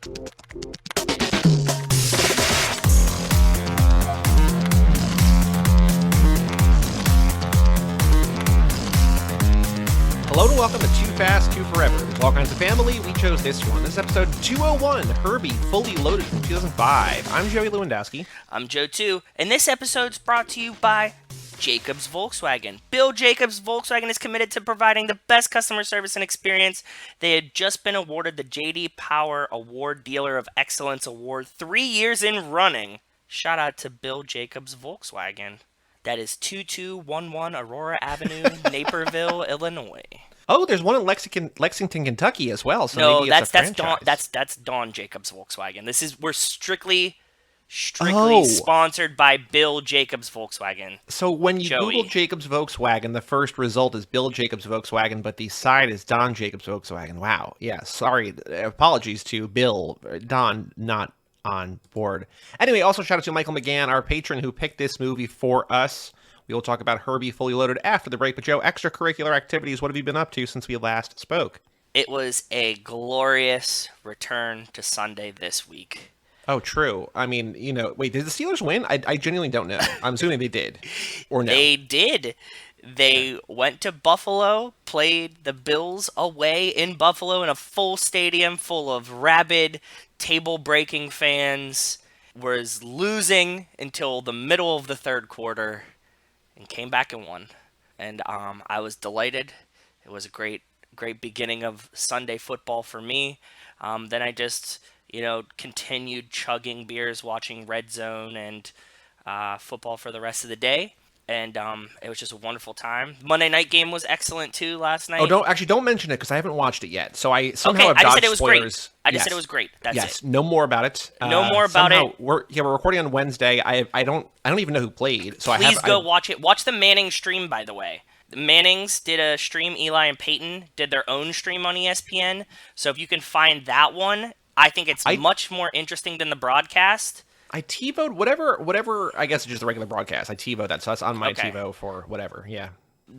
Hello and welcome to Too Fast, Too Forever. There's all kinds of family. We chose this one. This is episode 201, Herbie Fully Loaded from 2005. I'm Joey Lewandowski. I'm Joe too, and this episode's brought to you by Jacobs Volkswagen. Bill Jacobs Volkswagen is committed to providing the best customer service and experience. They had just been awarded the J.D. Power Award Dealer of Excellence Award 3 years in running. Shout out to Bill Jacobs Volkswagen. That is 2211 Aurora Avenue, Naperville, Illinois. Oh, there's one in Lexington, Kentucky as well. So No, maybe it's a franchise. that's Dawn Jacobs Volkswagen. We're strictly sponsored by Bill Jacobs Volkswagen. So when you Joey. Google Jacobs Volkswagen, the first result is Bill Jacobs Volkswagen, but the side is Don Jacobs Volkswagen. Wow. Yeah, sorry. Apologies to Bill. Don, not on board. Anyway, also shout out to Michael McGahon, our patron, who picked this movie for us. We will talk about Herbie Fully Loaded after the break. But Joe, extracurricular activities, what have you been up to since we last spoke? It was a glorious return to Sunday this week. Oh, true. I mean, wait, did the Steelers win? I genuinely don't know. I'm assuming they did. Or no? They did. They went to Buffalo, played the Bills away in Buffalo in a full stadium full of rabid, table-breaking fans, was losing until the middle of the third quarter, and came back and won. And I was delighted. It was a great beginning of Sunday football for me. Then I just, continued chugging beers, watching Red Zone and football for the rest of the day. And it was just a wonderful time. Monday night game was excellent too last night. Oh, don't mention it because I haven't watched it yet. So I somehow have I just dodged said it was spoilers. great. I just said it was great. That's it. Yes, no more about it. No more about it. We're recording on Wednesday. I don't even know who played. So Please go watch it. Watch the Manning stream, by the way. The Mannings did a stream. Eli and Peyton did their own stream on ESPN. So if you can find that one, I think it's much more interesting than the broadcast. I TiVo'd whatever. I guess it's just the regular broadcast. I TiVo'd that, so that's on my Okay. TiVo for whatever. Yeah.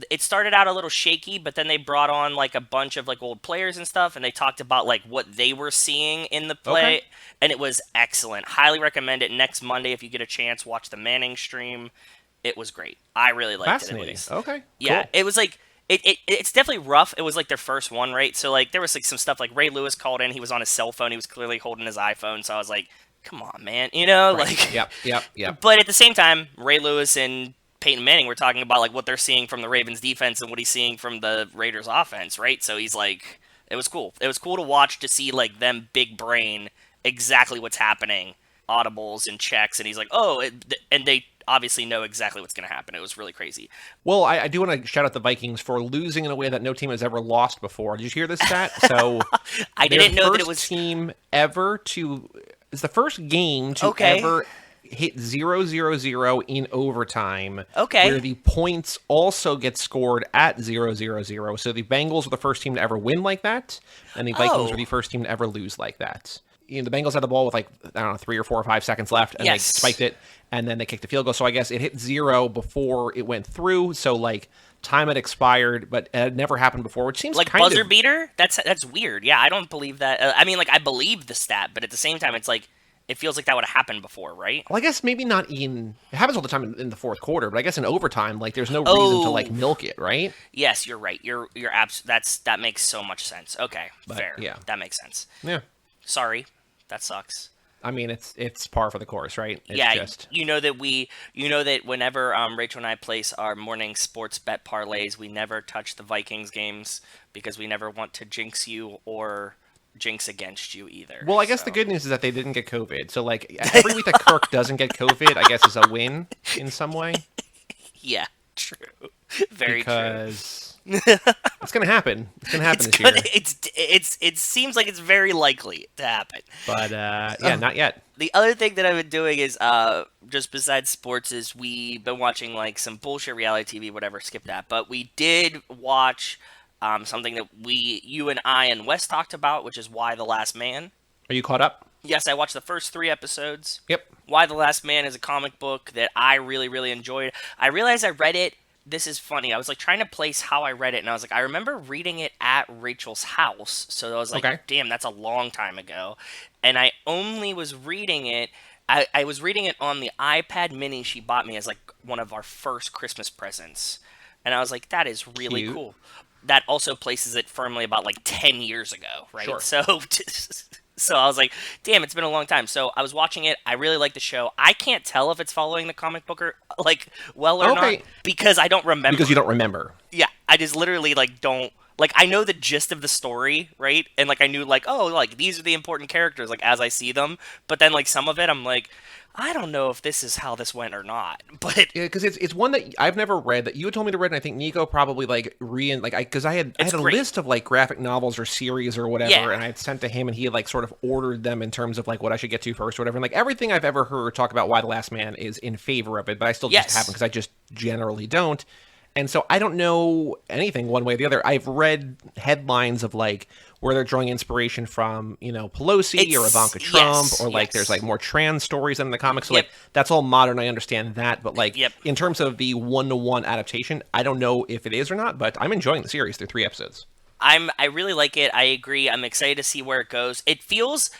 It started out a little shaky, but then they brought on like a bunch of like old players and stuff, and they talked about like what they were seeing in the play, Okay. and it was excellent. Highly recommend it. Next Monday, if you get a chance, watch the Manning stream. It was great. I really liked it. Fascinating. At least. Okay. Yeah, Cool. it was like it's definitely rough. It was like their first one, right? So like there was like some stuff like Ray Lewis called in. He was on his cell phone. He was clearly holding his iPhone. So I was like, come on, man, Right. like. Yep. But at the same time, Ray Lewis and Peyton Manning were talking about like what they're seeing from the Ravens defense and what he's seeing from the Raiders offense, right? So he's like, it was cool. It was cool to watch, to see like them big brain exactly what's happening, audibles and checks, and he's like, and they obviously know exactly what's going to happen. It was really crazy. Well, I do want to shout out the Vikings for losing in a way that no team has ever lost before. Did you hear this stat? So I didn't know that it was team ever to. It's the first game to Okay. ever hit 0-0-0 in overtime. Okay. Where the points also get scored at 0-0-0. So the Bengals were the first team to ever win like that, and the Vikings were the first team to ever lose like that. The Bengals had the ball with 3 or 4 or 5 seconds left, and Yes. they spiked it, and then they kicked a field goal. So I guess it hit 0 before it went through. So time had expired, but it had never happened before, which seems like kind buzzer of beater. That's weird. Yeah, I don't believe that. I believe the stat, but at the same time, it's like it feels like that would have happened before, right? Well, I guess maybe not in. It happens all the time in the fourth quarter, but I guess in overtime, there's no reason to milk it, right? Yes, you're right. You're that makes so much sense. Okay, fair. yeah. That makes sense. Yeah. Sorry, that sucks. I mean, it's par for the course, right? It's Yeah, just... you know that whenever Rachel and I place our morning sports bet parlays, we never touch the Vikings games because we never want to jinx you or jinx against you either. Well, I guess the good news is that they didn't get COVID. So every week that Kirk doesn't get COVID, I guess is a win in some way. Yeah, true. Very true. Because it's gonna happen. It's gonna happen this year. It seems like it's very likely to happen. But not yet. The other thing that I've been doing is just besides sports is we've been watching some bullshit reality TV, whatever. Skip that. But we did watch something that you and I and Wes talked about, which is Why the Last Man. Are you caught up? Yes, I watched the first 3 episodes. Yep. Why the Last Man is a comic book that I really, really enjoyed. I realized I read it this is funny. I was like trying to place how I read it, and I was like, I remember reading it at Rachel's house. So I was like, Okay. damn, that's a long time ago. And I only was reading it. I was reading it on the iPad Mini she bought me as like one of our first Christmas presents, and I was like, that is really Cute. cool. That also places it firmly about like 10 years ago, right? Sure. So so I was like, damn, it's been a long time. So I was watching it. I really like the show. I can't tell if it's following the comic book or like well or not Okay. because I don't remember. Because you don't remember. Yeah, I just literally like don't like I know the gist of the story, right? And like I knew like, oh, like these are the important characters like as I see them, but then like some of it I'm like I don't know if this is how this went or not. But Yeah, because it's one that I've never read that you had told me to read, and I think Nico probably like because I had It's a great. list of like graphic novels or series or whatever, Yeah. and I had sent to him, and he had like sort of ordered them in terms of like what I should get to first or whatever. And like everything I've ever heard talk about Why the Last Man is in favor of it, but I still just Yes. haven't because I just generally don't. And so I don't know anything one way or the other. I've read headlines of like where they're drawing inspiration from, Pelosi or It's- Ivanka Trump, yes, or like yes. there's like more trans stories in the comics. So Yep. like that's all modern. I understand that, but like Yep. in terms of the one-to-one adaptation, I don't know if it is or not. But I'm enjoying the series through 3 episodes. I really like it. I agree. I'm excited to see where it goes. It feels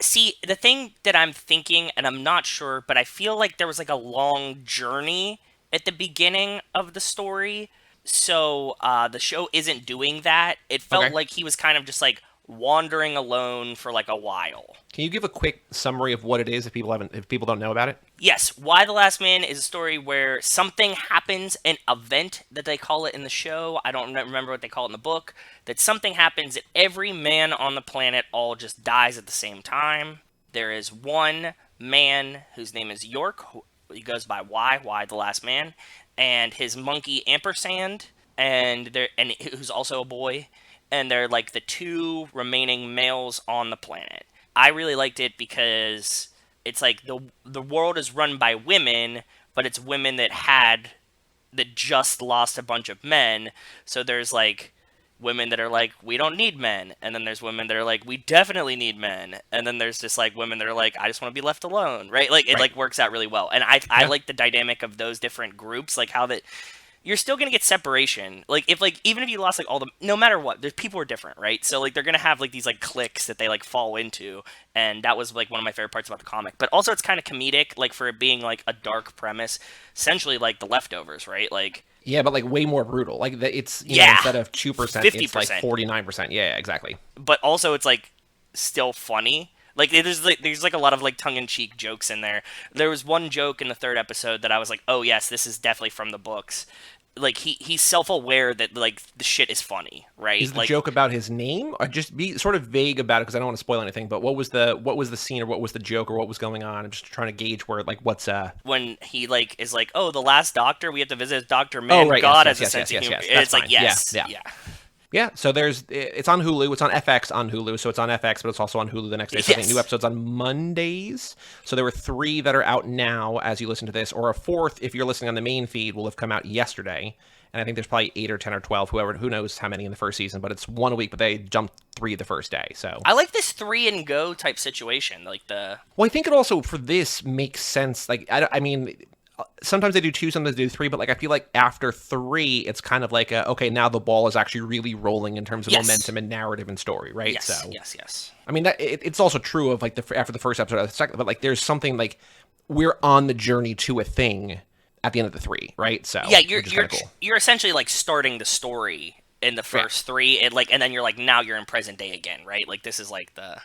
see, the thing that I'm thinking and I'm not sure, but I feel like there was like a long journey at the beginning of the story. So the show isn't doing that. It felt Okay. like he was kind of just like wandering alone for like a while. Can you give a quick summary of what it is if people don't know about it? Yes, Why the Last Man is a story where something happens, an event that they call it in the show. I don't remember what they call it in the book. That something happens that every man on the planet all just dies at the same time. There is one man whose name is York. He goes by Why the Last Man, and his monkey Ampersand, and who's also a boy, and they're like the 2 remaining males on the planet. I really liked it because it's like the world is run by women, but it's women that just lost a bunch of men. So there's like women that are like, we don't need men, and then there's women that are like, we definitely need men, and then there's just like women that are like, I just want to be left alone, right? Like it Right. like works out really well, and I Yeah. like the dynamic of those different groups, like how that you're still gonna get separation. Like if like even if you lost like all the no matter what, there's people are different, right? So like they're gonna have like these like cliques that they like fall into, and that was like one of my favorite parts about the comic. But also it's kind of comedic, like for it being like a dark premise, essentially like The Leftovers, right? Like Yeah, but like way more brutal. Like it's Yeah. instead of 2%, it's like 50%. 49%. Yeah, exactly. but also it's like still funny. Like there's like a lot of like tongue in cheek jokes in there. There was one joke in the 3rd episode that I was like, oh yes, this is definitely from the books. Like he's self aware that like the shit is funny, right? Is the like joke about his name, or just be sort of vague about it because I don't want to spoil anything? But what was the scene, or what was the joke, or what was going on? I'm just trying to gauge where like what's when he like is like, oh, the last doctor, we have to visit Doctor Man. Oh, right, God yes, has a sense of humor. yes. And That's it's like fine. yes, Yeah. yeah. Yeah, so it's on Hulu. It's on FX on Hulu, so it's on FX, but it's also on Hulu the next day. So I think Yes. new episodes on Mondays. So there were 3 that are out now as you listen to this, or a 4th if you're listening on the main feed will have come out yesterday. And I think there's probably 8 or 10 or 12, who knows how many in the first season, but it's 1 a week, but they jumped 3 the first day. So I like this 3 and go type situation. Like the well, I think it also for this makes sense. Like I mean, sometimes they do 2, sometimes they do 3, but like I feel like after 3, it's kind of like okay, now the ball is actually really rolling in terms of Yes. momentum and narrative and story, right? yes, So yes. I mean, it's also true of like after the first episode, or the second, but like there's something like we're on the journey to a thing at the end of the 3, right? So Yeah, which is kinda cool. you're essentially like starting the story in the first 3, and then you're like now you're in present day again, right? Like this is like the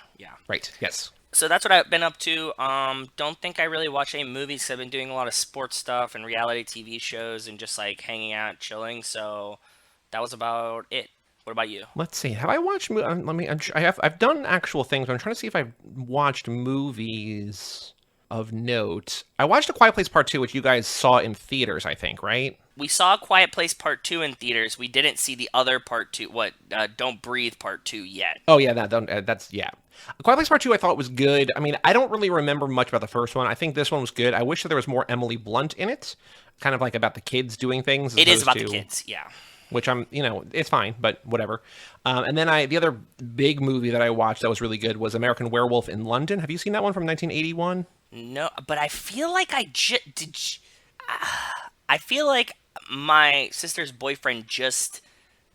Right. Yes. So that's what I've been up to. Don't think I really watch any movies 'cause I've been doing a lot of sports stuff and reality TV shows and just like hanging out, chilling. So that was about it. What about you? Let's see. Have I watched? I've done actual things, but I'm trying to see if I've watched movies of note. I watched A Quiet Place Part 2, which you guys saw in theaters, I think, right? We saw Quiet Place Part 2 in theaters. We didn't see the other Part 2, Don't Breathe Part 2 yet. Oh yeah, that's yeah. A Quiet Place Part 2 I thought was good. I mean, I don't really remember much about the first one. I think this one was good. I wish that there was more Emily Blunt in it, kind of like about the kids doing things. It is about the kids, yeah. Which it's fine, but whatever. And then the other big movie that I watched that was really good was American Werewolf in London. Have you seen that one from 1981? No, but I feel like I feel like my sister's boyfriend just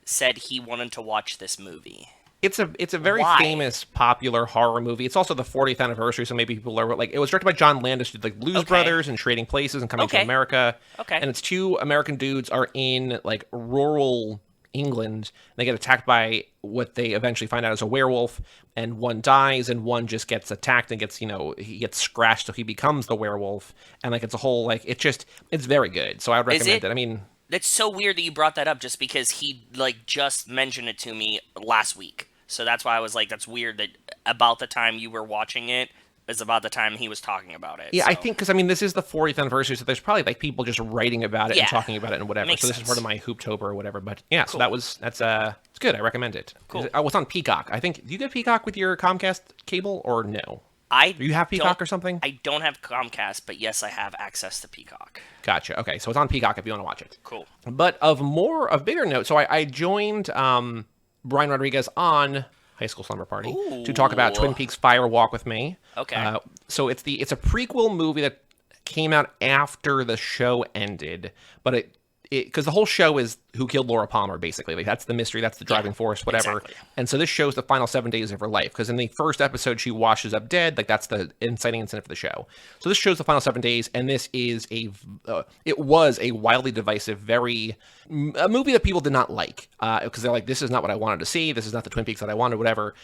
said he wanted to watch this movie. It's a very famous, popular horror movie. It's also the 40th anniversary, so maybe people are like, it was directed by John Landis, who did like Blues Brothers and Trading Places and Coming to America. Okay. And it's two American dudes are in like rural England. They get attacked by what they eventually find out is a werewolf, and one dies, and one just gets attacked and gets, he gets scratched, so he becomes the werewolf. And like it's a whole like it's very good. So I would recommend it. I mean, that's so weird that you brought that up, just because he like just mentioned it to me last week. So that's why I was like, that's weird that about the time you were watching it is about the time he was talking about it. Yeah, so. I think because, I mean, this is the 40th anniversary, so there's probably like people just writing about it and talking about it and whatever. So this is part of my Hooptober or whatever. But yeah, so that's it's good. I recommend it. Cool. It's on Peacock. I think, do you get Peacock with your Comcast cable or no? Do you have Peacock or something? I don't have Comcast, but yes, I have access to Peacock. Gotcha. Okay, so it's on Peacock if you want to watch it. Cool. But of bigger note, so I joined Brian Rodriguez on High School Slumber Party to talk about Twin Peaks Fire Walk with Me. Okay. So it's a prequel movie that came out after the show ended, but because the whole show is who killed Laura Palmer, basically. Like, that's the mystery, that's the driving force, whatever. Exactly. And so this shows the final 7 days of her life, because in the first episode she washes up dead. Like, that's the inciting incident for the show. So this shows the final 7 days, and this is it was a wildly divisive, a movie that people did not like, because they're like, this is not what I wanted to see, this is not the Twin Peaks that I wanted, whatever.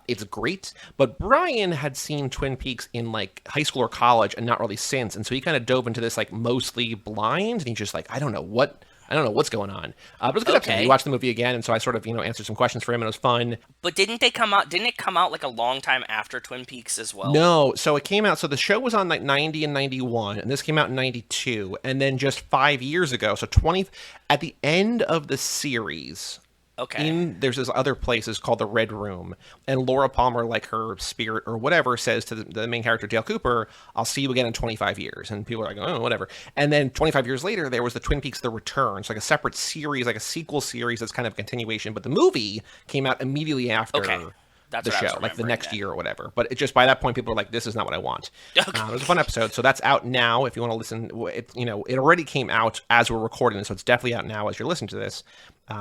It's great, but Brian had seen Twin Peaks in like high school or college and not really since, and so he kind of dove into this like mostly blind, and he's just like, I don't know what's going on. But it was a good episode. We watched the movie again, and so I sort of, answered some questions for him, and it was fun. But didn't it come out like a long time after Twin Peaks as well? No. So it came out, so the show was on like 90 and 91, and this came out in 92. And then just 5 years ago, so at the end of the series, there's this other place is called the Red Room, and Laura Palmer, like her spirit or whatever, says to the main character Dale Cooper, I'll see you again in 25 years. And people are like, oh, whatever. And then 25 years later, there was the Twin Peaks The Return, so like a separate series, like a sequel series that's kind of a continuation, but the movie came out immediately after the show, like the next year or whatever. But it just, by that point, people were like, this is not what I want. It was a fun episode, so that's out now if you want to listen. It already came out as we're recording, so it's definitely out now as you're listening to this.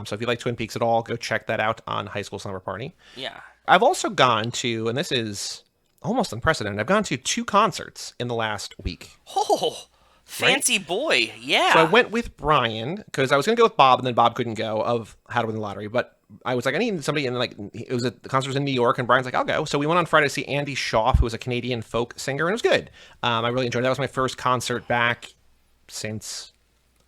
So if you like Twin Peaks at all, go check that out on High School Slumber Party. Yeah. I've also gone to, and this is almost unprecedented, I've gone to 2 concerts in the last week. Oh, fancy boy. Yeah. So I went with Brian, because I was going to go with Bob, and then Bob couldn't go, of How to Win the Lottery, but I was like, I need somebody, and like, the concert was in New York, and Brian's like, I'll go. So we went on Friday to see Andy Schaaf, who was a Canadian folk singer, and it was good. I really enjoyed it. That was my first concert back since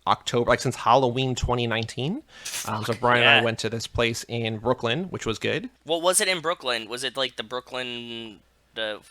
October, like since Halloween 2019. So Brian and I went to this place in Brooklyn, which was good. What was it in Brooklyn? Was it like the Brooklyn...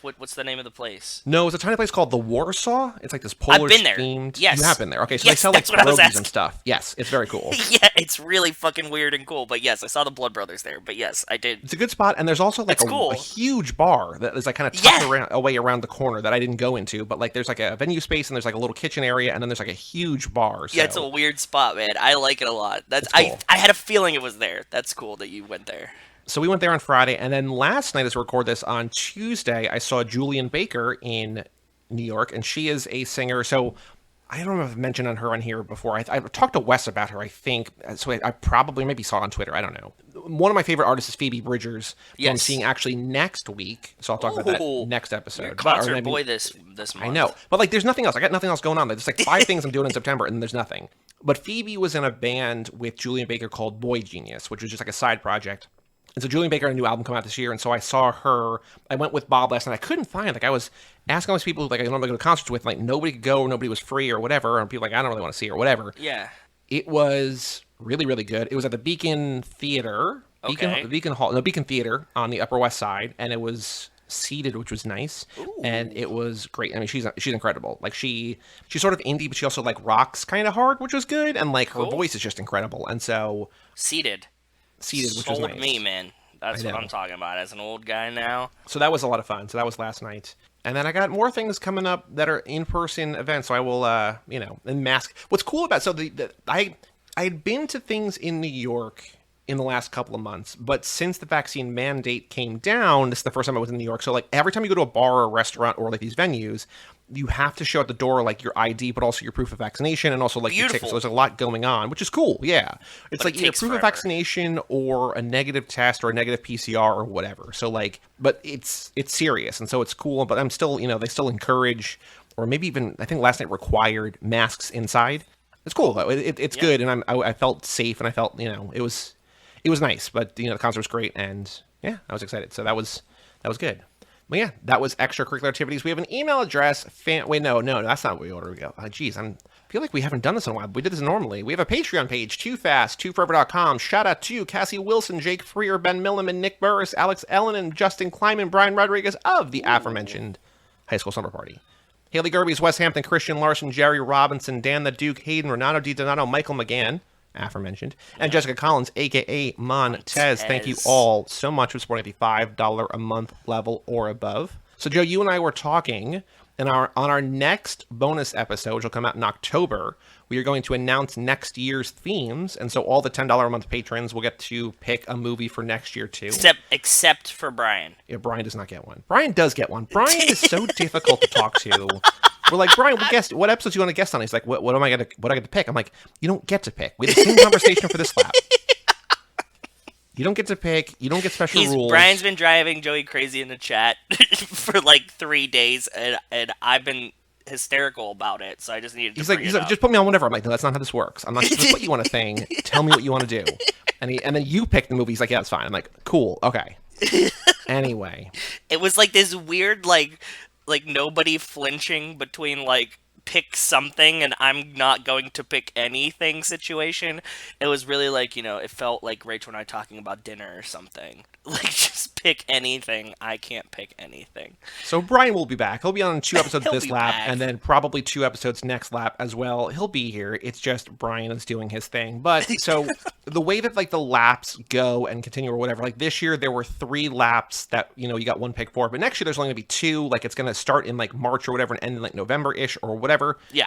what's the name of the place? No, it's a tiny place called the Warsaw. It's like this Polish themed. Yes. You have been there. Okay, so they sell like pierogies and stuff. Yes, it's very cool. Yeah, it's really fucking weird and cool. But yes, I saw the Blood Brothers there. But yes, I did. It's a good spot, and there's also like a huge bar that is like kind of tucked away around the corner that I didn't go into. But like there's like a venue space, and there's like a little kitchen area, and then there's like a huge bar. So. Yeah, it's a weird spot, man. I like it a lot. That's cool. I had a feeling it was there. That's cool that you went there. So we went there on Friday, and then last night, as we record this on Tuesday, I saw Julian Baker in New York, and she is a singer. So I don't know if I've mentioned her on here before. I talked to Wes about her, I think. So I probably maybe saw it on Twitter. I don't know. One of my favorite artists is Phoebe Bridgers, who I'm seeing actually next week. So I'll talk about that next episode. You're a concert boy this month. I know. But like, there's nothing else. I got nothing else going on. There's like 5 things I'm doing in September, and there's nothing. But Phoebe was in a band with Julian Baker called Boy Genius, which was just like a side project. And so Julian Baker had a new album come out this year, and so I saw her. I went with Bob last night. I couldn't find, like, I was asking all these people, like, I normally go to concerts with, like, nobody could go, or nobody was free, or whatever, and people like, I don't really want to see her, or whatever. Yeah. It was really, really good. It was at the Beacon Theater. Beacon Theater on the Upper West Side, and it was seated, which was nice. Ooh. And it was great. I mean, she's incredible. Like, she's sort of indie, but she also, like, rocks kind of hard, which was good, and, like, her voice is just incredible, and so... Seated, which was nice. Sold me, man. That's what I'm talking about as an old guy now. So that was a lot of fun. So that was last night. And then I got more things coming up that are in-person events. So I will, and mask. What's cool about, I had been to things in New York in the last couple of months. But since the vaccine mandate came down, this is the first time I was in New York. So like every time you go to a bar or a restaurant or like these venues, you have to show at the door like your ID, but also your proof of vaccination and also like your ticket. So there's a lot going on, which is cool. Yeah, it's like either proof of vaccination or a negative test or a negative PCR or whatever. So like, but it's serious, and so it's cool. But I'm still, they still encourage, or maybe even I think last night required masks inside. It's cool though. It's good, and I felt safe, and I felt it was nice. But the concert was great, and yeah, I was excited. So that was good. But yeah, that was extracurricular activities. We have an email address. Wait, no, that's not what we ordered. Geez, I feel like we haven't done this in a while. We did this normally. We have a Patreon page, toofast2forever.com. Shout out to Cassie Wilson, Jake Freer, Ben Milliman, Nick Burris, Alex Ellen, and Justin Kleiman, Brian Rodriguez of the aforementioned High School Summer Party. Haley Gerbies, Wes Hampton, Christian Larson, Jerry Robinson, Dan the Duke, Hayden, Renato DiDonato, Michael McGahon, aforementioned, and Jessica Collins, a.k.a. Montez. Thank you all so much for supporting the $5 a month level or above. So, Joe, you and I were talking, and on our next bonus episode, which will come out in October, we are going to announce next year's themes, and so all the $10 a month patrons will get to pick a movie for next year, too. Except for Brian. Yeah, Brian does not get one. Brian does get one. Brian is so difficult to talk to. We're like, Brian, what episodes do you want to guest on? He's like, what do I get to pick? I'm like, you don't get to pick. We had the same conversation for this lap. You don't get to pick. You don't get special rules. Brian's been driving Joey crazy in the chat for like 3 days, and I've been hysterical about it. So I just needed to. He's like, just put me on whatever. I'm like, no, that's not how this works. I'm not supposed to put you on a thing. Tell me what you want to do. And then you pick the movie. He's like, yeah, that's fine. I'm like, cool, okay. Anyway, it was like this weird like nobody flinching between like pick something and I'm not going to pick anything situation. It was really like, it felt like Rachel and I talking about dinner or something. Like, just pick anything. I can't pick anything. So Brian will be back. He'll be on 2 episodes this lap, and then probably 2 episodes next lap as well. He'll be here. It's just Brian is doing his thing. But so the way that like the laps go and continue or whatever, like this year there were 3 laps that, you got 1 pick for, but next year there's only going to be 2. Like it's going to start in like March or whatever and end in like November-ish or whatever. Yeah.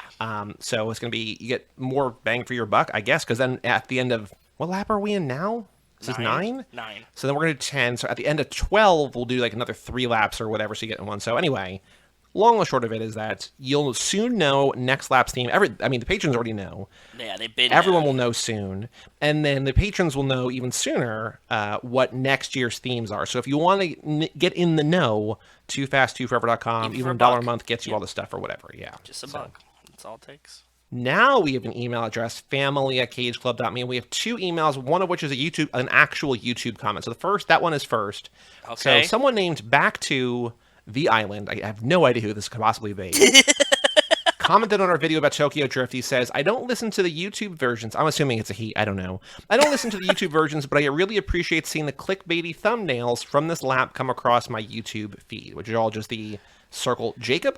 So it's going to be, you get more bang for your buck, I guess, because then at the end of, what lap are we in now? This is 9? 9. So then we're going to do 10. So at the end of 12, we'll do like another 3 laps or whatever, so you get in one. So anyway, long and short of it is that you'll soon know next lap's theme. The patrons already know. Yeah, they've been. Everyone will know soon. And then the patrons will know even sooner what next year's themes are. So if you want to get in the know, toofast2forever.com, even $1 a month gets you all the stuff or whatever. Yeah. Just a buck. That's all it takes. Now we have an email address, family@cageclub.me, and we have 2 emails, one of which is an actual YouTube comment. So that one is first. Okay. So someone named Back to the Island, I have no idea who this could possibly be, commented on our video about Tokyo Drift. He says, I don't listen to the YouTube versions. I'm assuming it's a he. I don't know. I don't listen to the YouTube versions, but I really appreciate seeing the clickbaity thumbnails from this lap come across my YouTube feed, which are all just the circle Jacob ?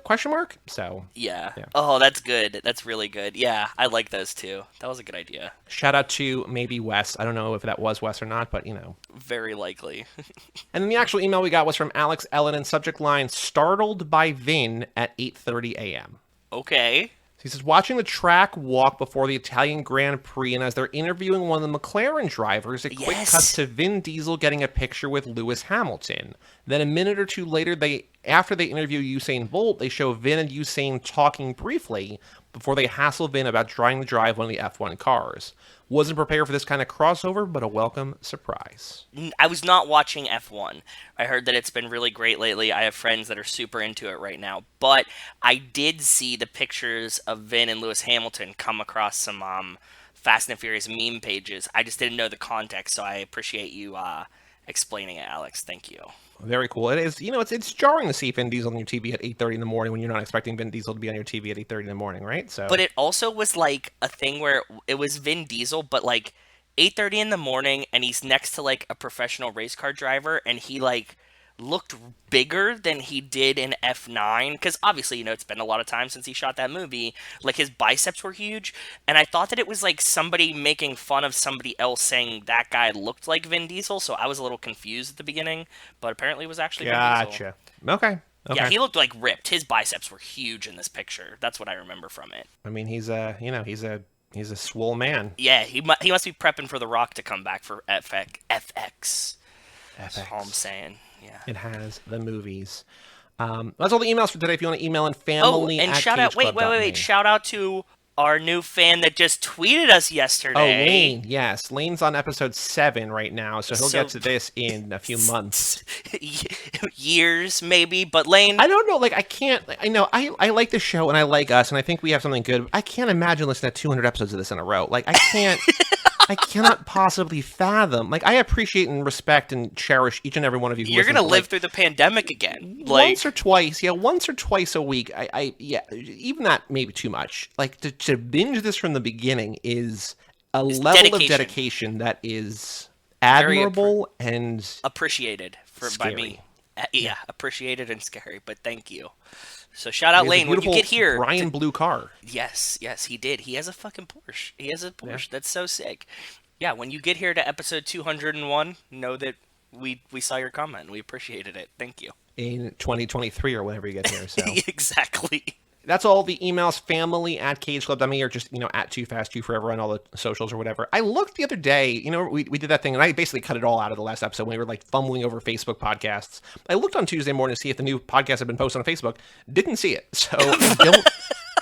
So yeah. Oh, that's good. That's really good. Yeah, I like those too. That was a good idea. Shout out to maybe Wes. I don't know if that was Wes or not, but very likely. And then the actual email we got was from Alex Ellen, and subject line, startled by Vin at 8:30 a.m. Okay. He says, watching the track walk before the Italian Grand Prix, and as they're interviewing one of the McLaren drivers, it quick cuts to Vin Diesel getting a picture with Lewis Hamilton. Then a minute or 2 later, after they interview Usain Bolt, they show Vin and Usain talking briefly before they hassle Vin about trying to drive one of the F1 cars. Wasn't prepared for this kind of crossover, but a welcome surprise. I was not watching F1. I heard that it's been really great lately. I have friends that are super into it right now. But I did see the pictures of Vin and Lewis Hamilton come across some Fast and Furious meme pages. I just didn't know the context, so I appreciate you explaining it, Alex. Thank you. Very cool. It is, it's jarring to see Vin Diesel on your TV at 8:30 in the morning when you're not expecting Vin Diesel to be on your TV at 8:30 in the morning, right? So, but it also was like a thing where it was Vin Diesel, but like 8:30 in the morning, and he's next to like a professional race car driver, and he like looked bigger than he did in F9, because obviously, it's been a lot of time since he shot that movie. Like, his biceps were huge, and I thought that it was like somebody making fun of somebody else saying that guy looked like Vin Diesel, so I was a little confused at the beginning, but apparently it was actually Vin Diesel. Gotcha. Okay. Yeah, he looked like ripped. His biceps were huge in this picture. That's what I remember from it. I mean, he's a He's a swole man. Yeah, he must be prepping for The Rock to come back for FX. That's all I'm saying. Yeah. It has the movies. That's all the emails for today. If you want to email in family and at shout out, wait. Shout out to our new fan that just tweeted us yesterday. Oh, Lane. Yes. Lane's on episode 7 right now, so he'll get to this in a few months. Years, maybe, but Lane... I don't know, like, I can't... I know, I like the show, and I like us, and I think we have something good. I can't imagine listening to 200 episodes of this in a row. Like, I can't... I cannot possibly fathom. Like, I appreciate and respect and cherish each and every one of you. You're going to live through the pandemic again. Once or twice a week. Yeah, even that maybe too much. Like, to binge this from the beginning is a level of dedication that is admirable and appreciated by me. Yeah, appreciated and scary, but thank you. So shout out Lane when you get here. Brian blue car. Yes, he did. He has a fucking Porsche. Yeah. That's so sick. Yeah, when you get here to episode 201, know that we saw your comment. We appreciated it. Thank you. In 2023 or whenever you get here. So exactly. That's all the emails, family at cageclub.me, or just, at Too Fast, Too Forever on all the socials or whatever. I looked the other day, we did that thing, and I basically cut it all out of the last episode when we were, like, fumbling over Facebook podcasts. I looked on Tuesday morning to see if the new podcast had been posted on Facebook. Didn't see it, so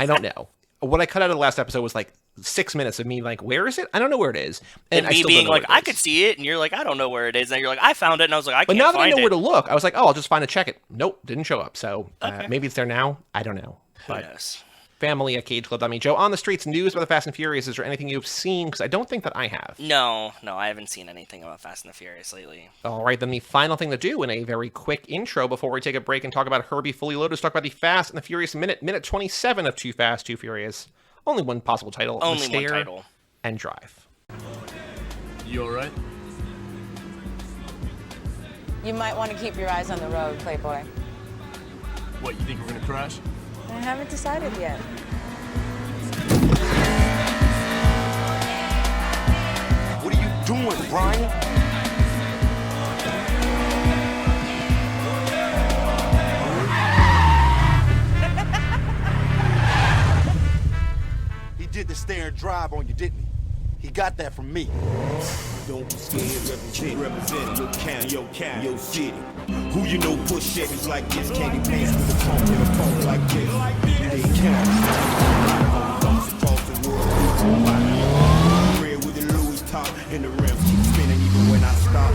I don't know. What I cut out of the last episode was, like, 6 minutes of me, like, where is it? I don't know where it is. And me being like, I could see it, and you're like, I don't know where it is. And you're like, I found it, and I was like, I can't find it. But now that I know where to look, I was like, oh, I'll just find it, check it. Nope, didn't show up. So maybe it's there now. I don't know. But yes. Family at cageclub.me. Joe, on the streets, news about the Fast and Furious. Is there anything you've seen? Because I don't think that I have. No, I haven't seen anything about Fast and the Furious lately. All right, then the final thing to do in a very quick intro before we take a break and talk about Herbie Fully Loaded is talk about the Fast and the Furious minute 27 of Too Fast, Too Furious. Only one possible title. Only one title. And Drive. You all right? You might want to keep your eyes on the road, Playboy. What, you think we're gonna crash? I haven't decided yet. What are you doing, Brian? He did the stare and drive on you, didn't he? He got that from me. Don't be scared, represent your town, your city. Who you know push Chevys like this? Candy pants with a pump in a phone like this. They count. Bumps across the world. Red with the Louis top and the rims keep spinning even when I stop.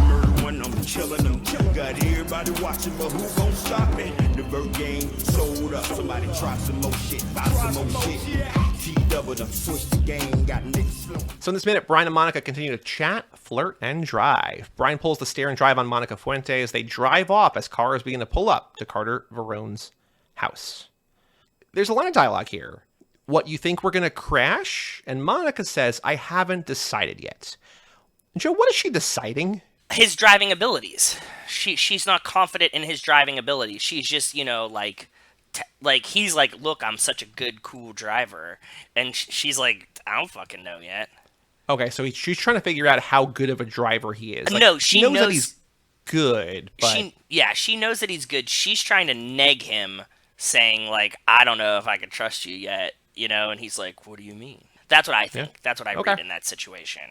Murder one, I'm chillin'. Got everybody watching, but who gon' stop me? The bird game sold up. Somebody try some more shit, buy some more shit. T-double done switch the game, got niggas slow. So in this minute, Brian and Monica continue to chat, flirt, and drive. Brian pulls the stare and drive on Monica Fuente as they drive off as cars begin to pull up to Carter Verone's house. There's a line of dialogue here. What, you think we're going to crash? And Monica says, I haven't decided yet. Joe, what is she deciding? His driving abilities. She's not confident in his driving abilities. She's just, like he's like, look, I'm such a good, cool driver. And she's like, I don't fucking know yet. Okay, so she's trying to figure out how good of a driver he is. Like, no, she knows that he's good, but... She knows that he's good. She's trying to neg him, saying, like, I don't know if I can trust you yet, and he's like, what do you mean? That's what I think. Yeah. That's what I read in that situation.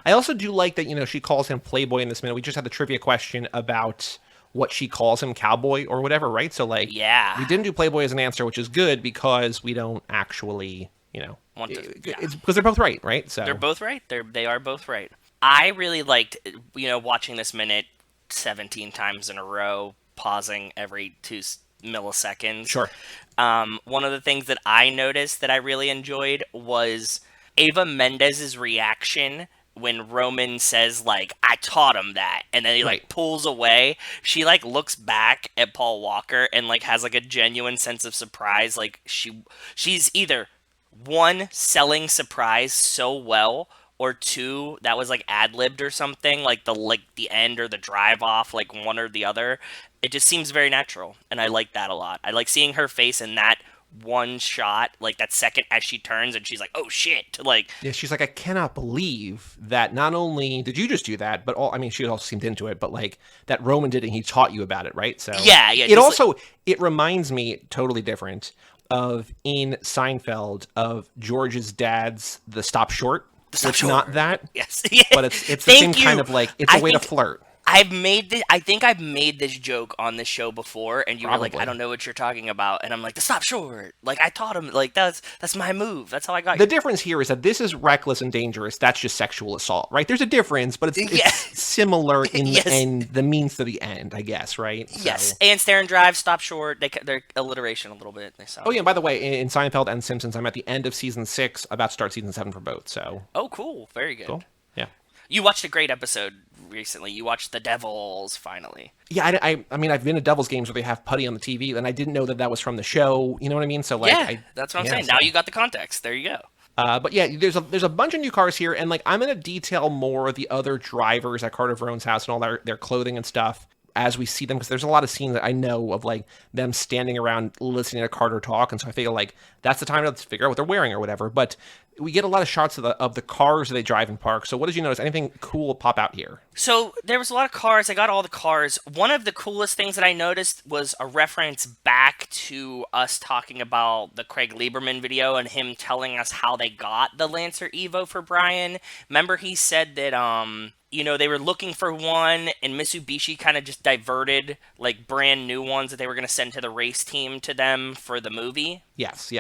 I also do like that, she calls him Playboy in this minute. We just had the trivia question about what she calls him, cowboy or whatever, right? So, like, we didn't do Playboy as an answer, which is good because we don't actually, it's because they're both right? So they're both right. They are both right. I really liked, watching this minute 17 times in a row, pausing every 2 milliseconds. Sure. One of the things that I noticed that I really enjoyed was Eva Mendez's reaction when Roman says, like, I taught him that, and then he, like, pulls away. She, like, looks back at Paul Walker and, like, has, like, a genuine sense of surprise. Like, she's either, 1, selling surprise so well, or 2, that was, like, ad-libbed or something, like the end or the drive-off, like, one or the other. It just seems very natural, and I like that a lot. I like seeing her face in that one shot, like that second as she turns and she's like, oh shit, like, yeah, she's like, I cannot believe that not only did you just do that, but she also seemed into it, but like that Roman did it and he taught you about it, right? So yeah it also, it reminds me, totally different, of in Seinfeld of George's dad's The Stop Short. Stop It's Short. not that, Yes. but it's the same Thank kind you. of like, it's a way to flirt. I think I've made this joke on this show before, and you were like, Probably. "I don't know what you're talking about," and I'm like, "The Stop Short." Like I taught him, like that's my move. That's how I got The you. difference here is that this is reckless and dangerous. That's just sexual assault, right? There's a difference, but it's Yeah. similar in Yes. the end, the means to the end, I guess, right? Yes, So- and Stare and Drive, Stop Short. They're alliteration a little bit. They sound. Oh yeah, and by the way, in Seinfeld and Simpsons, I'm at the end of season 6, about to start season 7 for both. So Oh, cool. Very good. cool. Yeah. You watched a great episode recently. You watched The Devils finally. Yeah, I mean, I've been to Devils games where they have putty on the TV, and I didn't know that was from the show. You know what I mean? So like, Yeah, that's what I'm saying. so- Now you got the context. There you go. But yeah, there's a bunch of new cars here, and like I'm gonna detail more of the other drivers at Carter Verone's house and all their clothing and stuff as we see them, because there's a lot of scenes that I know of like them standing around listening to Carter talk, and so I figure like that's the time to figure out what they're wearing or whatever. But we get a lot of shots of the cars that they drive in park. So what did you notice? Anything cool pop out here? So there was a lot of cars. I got all the cars. One of the coolest things that I noticed was a reference back to us talking about the Craig Lieberman video and him telling us how they got the Lancer Evo for Brian. Remember he said that they were looking for one, and Mitsubishi kind of just diverted like brand new ones that they were going to send to the race team to them for the movie. Yes.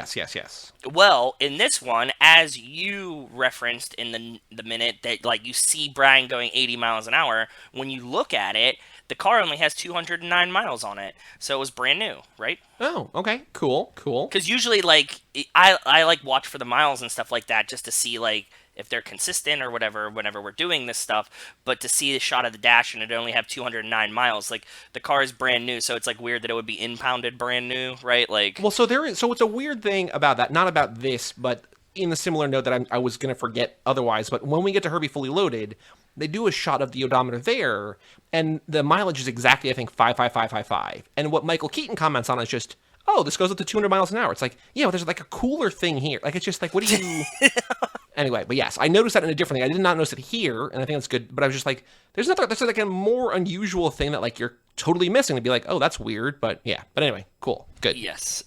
Well, in this one, as you referenced in the minute that like you see Brian going 80 miles an hour, when you look at it, the car only has 209 miles on it, so it was brand new, right? Oh, okay, cool. Because usually, like I like watch for the miles and stuff like that just to see like if they're consistent or whatever whenever we're doing this stuff. But to see the shot of the dash and it only have 209 miles, like the car is brand new, so it's like weird that it would be impounded brand new, right? Like, Well, so it's a weird thing about that, not about this, but in the similar note that I was going to forget otherwise. But when we get to Herbie Fully Loaded, they do a shot of the odometer there, and the mileage is exactly, I think, 55555. And what Michael Keaton comments on is just, oh, this goes up to 200 miles an hour. It's like, yeah, well, there's like a cooler thing here. Like, it's just like, what do you... Anyway, but yes, I noticed that in a different thing. I did not notice it here, and I think that's good. But I was just like, there's like a more unusual thing that like you're totally missing to be like, oh, that's weird. But yeah, but anyway, cool, good. yes,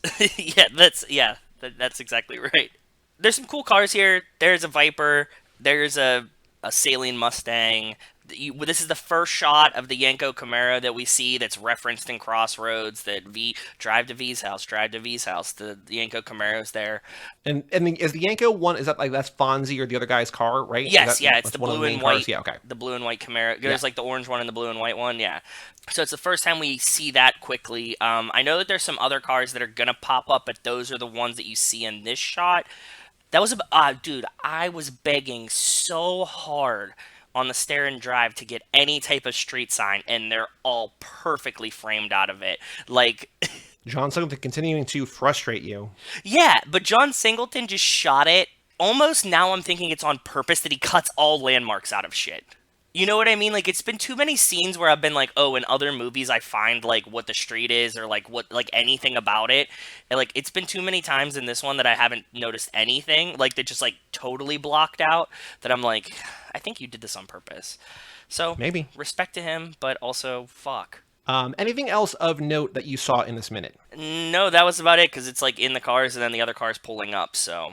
that's exactly right. There's some cool cars here. There's a Viper. There's a Saline Mustang. This is the first shot of the Yanko Camaro that we see that's referenced in Crossroads. That drive to V's house. The Yanko Camaro's there. And is the Yanko one? Is that like that's Fonzie or the other guy's car, right? Yes, Is that- yeah, it's that's the one of blue main and cars? white. Yeah, okay. The blue and white Camaro. There's Yeah. like the orange one and the blue and white one. Yeah. So it's the first time we see that quickly. I know that there's some other cars that are gonna pop up, but those are the ones that you see in this shot. That was dude, I was begging so hard on the Stare and Drive to get any type of street sign, and they're all perfectly framed out of it. Like, John Singleton continuing to frustrate you. yeah, but John Singleton just shot it. Almost now I'm thinking it's on purpose that he cuts all landmarks out of shit. You know what I mean? Like, it's been too many scenes where I've been like, oh, in other movies I find, like, what the street is or, like, what, like, anything about it. And, like, it's been too many times in this one that I haven't noticed anything. Like, they're just, like, totally blocked out that I'm like, I think you did this on purpose. So, Maybe. respect to him, but also, fuck. Anything else of note that you saw in this minute? No, that was about it, because it's, like, in the cars and then the other car's pulling up, so.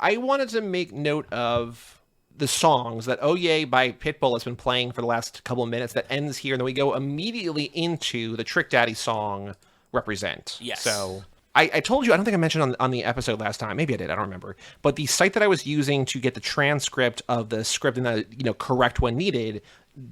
I wanted to make note of the songs that Oh Yay by Pitbull has been playing for the last couple of minutes that ends here, and then we go immediately into the Trick Daddy song Represent. Yes. So I told you, I don't think I mentioned on the episode last time, maybe I did, I don't remember, but the site that I was using to get the transcript of the script and the correct when needed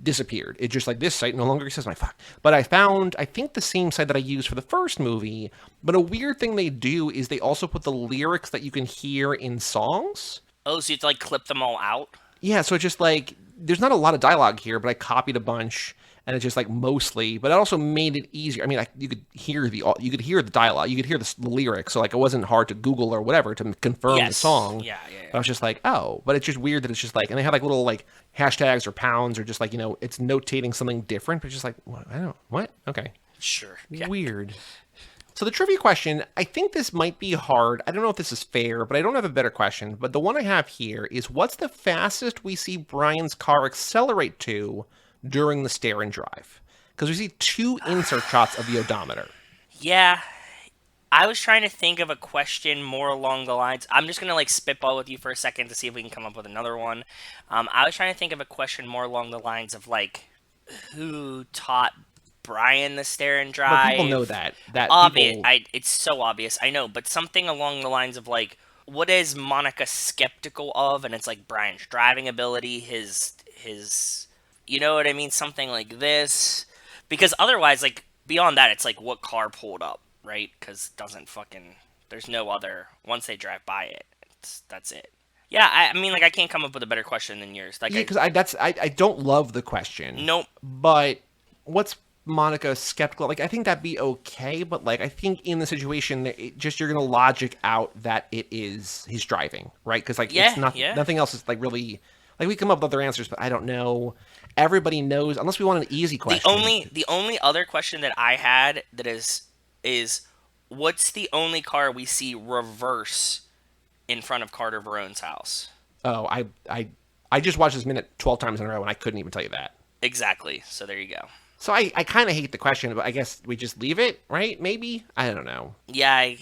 disappeared. It just like, this site no longer exists. My fuck. But I found, I think, the same site that I used for the first movie, but a weird thing they do is they also put the lyrics that you can hear in songs. Oh, so you have to, like, clip them all out? Yeah, so it's just like, there's not a lot of dialogue here, but I copied a bunch, and it's just like mostly, but it also made it easier. I mean, you could hear the dialogue, you could hear the lyrics, so like it wasn't hard to Google or whatever to confirm the song. Yeah. But I was just like, oh, but it's just weird that it's just like, and they have like little like hashtags or pounds or just like, it's notating something different, but it's just like, I don't know, what? Okay. Sure. Yeah. Weird. So the trivia question, I think this might be hard. I don't know if this is fair, but I don't have a better question. But the one I have here is, what's the fastest we see Brian's car accelerate to during the Stare and Drive? Because we see 2 insert shots of the odometer. Yeah. I was trying to think of a question more along the lines. I'm just gonna like spitball with you for a second to see if we can come up with another one. I was trying to think of a question more along the lines of like, who taught Brian the stare and drive? But people know that. Obvious. People... It's so obvious. I know, but something along the lines of like, what is Monica skeptical of? And it's like Brian's driving ability, his, you know what I mean? Something like this. Because otherwise, like beyond that, it's like what car pulled up. Right? Because there's no other, once they drive by it, that's it. Yeah, I mean, like, I can't come up with a better question than yours. Like, yeah, because I don't love the question. Nope. But what's Monica skeptical? Like, I think that'd be okay, but, like, I think in the situation, you're going to logic out that it is his driving, right? Because, like, it's not, nothing else is, like, really, like, we come up with other answers, but I don't know. Everybody knows, unless we want an easy question. The only other question that I had that is what's the only car we see reverse in front of Carter Verone's house? Oh, I just watched this minute 12 times in a row, and I couldn't even tell you that. Exactly. So there you go. So I kind of hate the question, but I guess we just leave it, right? Maybe? I don't know. Yeah. I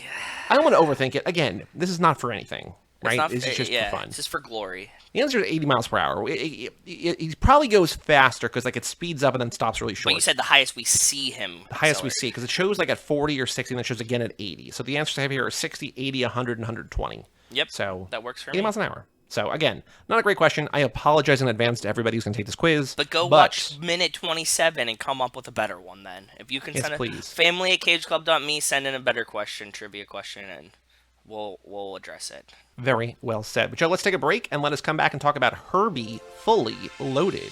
don't want to overthink it. Again, this is not for anything, right? This is just for fun. It's just for glory. The answer is 80 miles per hour. He probably goes faster because like it speeds up and then stops really short. But you said the highest we see him. The highest we see, because it shows like at 40 or 60, and it shows again at 80. So the answers I have here are 60, 80, 100, and 120. Yep. So that works for 80 me. miles an hour. So again, not a great question. I apologize in advance to everybody who's going to take this quiz. But watch minute 27 and come up with a better one then. If you can send please. family@cageclub.me, send in a better question, trivia question, and we'll address it. Very well said. But Joe, let's take a break and let us come back and talk about Herbie Fully Loaded.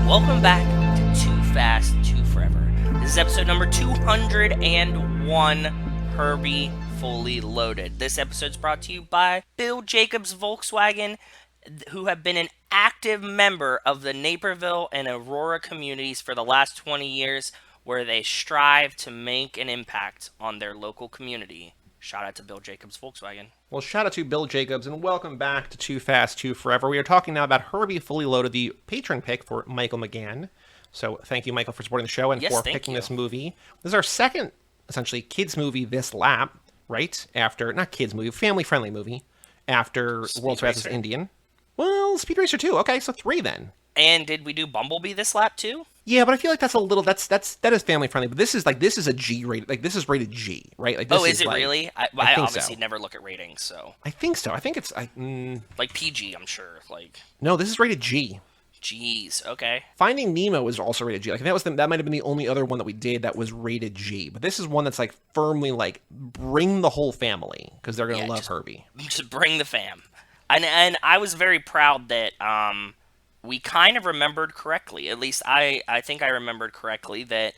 Welcome back to Too Fast, Too Forever. This is episode number 201, Herbie Fully Loaded. This episode is brought to you by Bill Jacobs Volkswagen, who have been an active member of the Naperville and Aurora communities for the last 20 years, where they strive to make an impact on their local community. Shout out to Bill Jacobs Volkswagen. Well, shout out to Bill Jacobs, and welcome back to Too Fast, Too Forever. We are talking now about Herbie Fully Loaded, the patron pick for Michael McGahon. So thank you, Michael, for supporting the show and for picking this movie. This is our second, essentially, kids movie this lap, right? After, not kids movie, family-friendly movie, after World's Fastest Indian. Well, Speed Racer 2. Okay, so 3 then. And did we do Bumblebee this lap too? Yeah, but I feel like that's a little that is family friendly. But this is a G rated, like this is rated G, right? Like this is it like, really? I obviously never look at ratings, so I think so. I think it's like PG. I'm sure. Like no, this is rated G. Jeez. Okay. Finding Nemo is also rated G. Like that might have been the only other one that we did that was rated G. But this is one that's like firmly like bring the whole family because they're gonna love Herbie. Just bring the fam. And I was very proud that we kind of remembered correctly. At least I think I remembered correctly that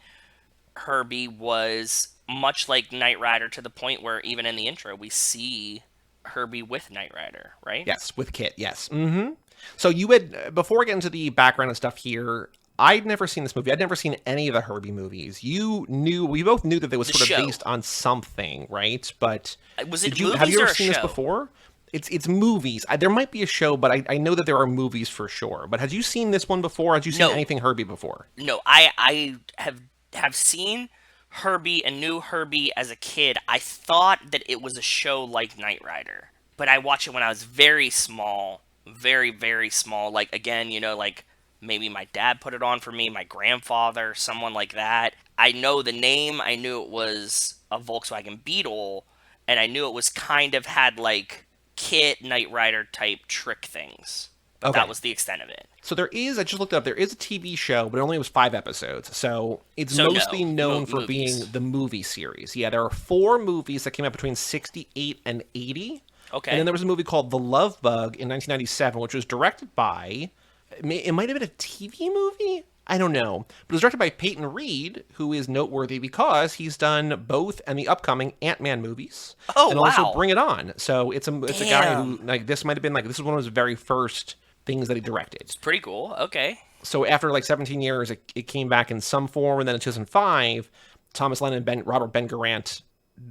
Herbie was much like Knight Rider, to the point where even in the intro we see Herbie with Knight Rider, right? Yes, with Kit, yes. Mm-hmm. So you had, before we get into the background and stuff here, I'd never seen this movie. I'd never seen any of the Herbie movies. We both knew that they was sort of based on something, right? But was it have you ever seen this before? It's movies. There might be a show, but I know that there are movies for sure. But had you seen this one before? Had you seen anything Herbie before? No, I have seen Herbie and knew Herbie as a kid. I thought that it was a show like Knight Rider, but I watched it when I was very small, very, very small. Like, again, like maybe my dad put it on for me, my grandfather, someone like that. I know the name. I knew it was a Volkswagen Beetle, and I knew it was kind of had like Kit, Knight Rider type trick things. Okay. That was the extent of it. So there is, I just looked it up, there is a TV show, but it only was 5 episodes. So it's mostly known for being the movie series. Yeah, there are 4 movies that came out between 68 and 80. Okay. And then there was a movie called The Love Bug in 1997, which was directed by, it might have been a TV movie? I don't know. But it was directed by Peyton Reed, who is noteworthy because he's done both and the upcoming Ant-Man movies. Oh, and wow. also Bring It On. So it's a guy who, like, this might have been, like, this is one of his very first things that he directed. Pretty cool. Okay. So after, like, 17 years, it came back in some form, and then in 2005, Thomas Lennon and Robert Ben Garant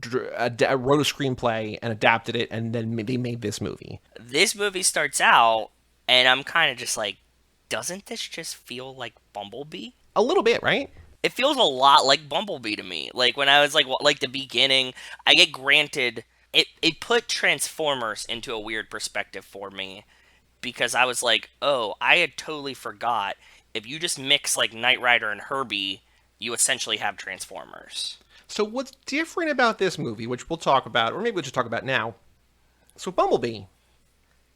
wrote a screenplay and adapted it, and then they made this movie. This movie starts out, and I'm kind of just like, doesn't this just feel like Bumblebee? A little bit, right? It feels a lot like Bumblebee to me. Like, when I was like the beginning, I get granted, it put Transformers into a weird perspective for me, because I was like, oh, I had totally forgot. If you just mix, like, Knight Rider and Herbie, you essentially have Transformers. So what's different about this movie, which we'll talk about, or maybe we'll just talk about now. So Bumblebee,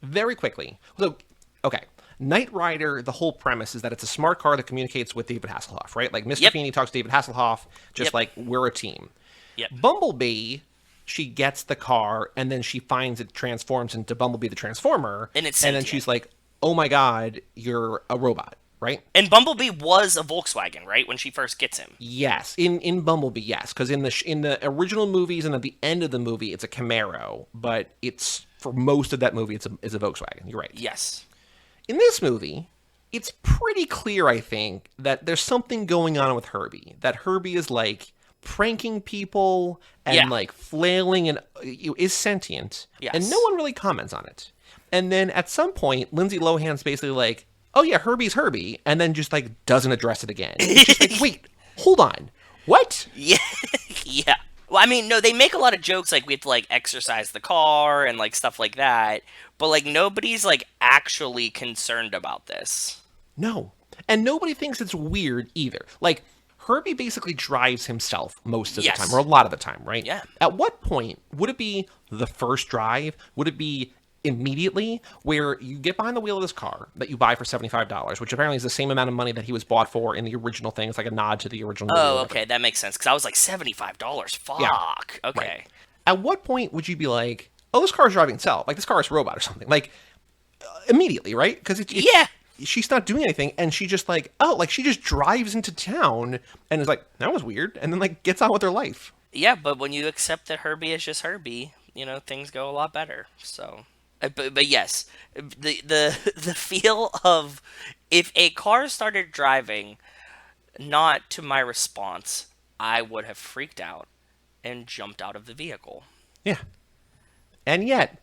very quickly. So, okay. Knight Rider, the whole premise is that it's a smart car that communicates with David Hasselhoff, right? Like, Mr. Yep. Feeney talks to David Hasselhoff, just like, we're a team. Yep. Bumblebee, she gets the car, and then she finds it transforms into Bumblebee the Transformer. And it's then sentient. she's like, oh my god, you're a robot, right? And Bumblebee was a Volkswagen, right, when she first gets him? Yes, in Bumblebee, yes, because in the original movies and at the end of the movie, it's a Camaro, but it's, for most of that movie, it's a Volkswagen. You're right. Yes. In this movie, it's pretty clear, I think, that there's something going on with Herbie. That Herbie is, like, pranking people and, like, flailing and is sentient. Yes. And no one really comments on it. And then at some point, Lindsay Lohan's basically like, oh yeah, Herbie's Herbie, and then just, like, doesn't address it again. It's just like, wait, hold on. What? Yeah. Yeah. Well, I mean, no, they make a lot of jokes, like, we have to, like, exercise the car and, like, stuff like that. But, like, nobody's, like, actually concerned about this. No. And nobody thinks it's weird either. Like, Herbie basically drives himself most of the time, or a lot of the time, right? Yeah. At what point would it be the first drive? Would it be immediately, where you get behind the wheel of this car that you buy for $75, which apparently is the same amount of money that he was bought for in the original thing? It's like a nod to the original movie. Oh, okay, that makes sense, because I was like, $75? Fuck. Yeah. Okay. Right. At what point would you be like, oh, this car's driving itself. Like, this car is a robot or something. Like, immediately, right? Because yeah. She's not doing anything, and she just like, oh, like, she just drives into town and is like, that was weird, and then, like, gets on with her life. Yeah, but when you accept that Herbie is just Herbie, things go a lot better. So, but yes, the feel of if a car started driving not to my response, I would have freaked out and jumped out of the vehicle. Yeah. And yet,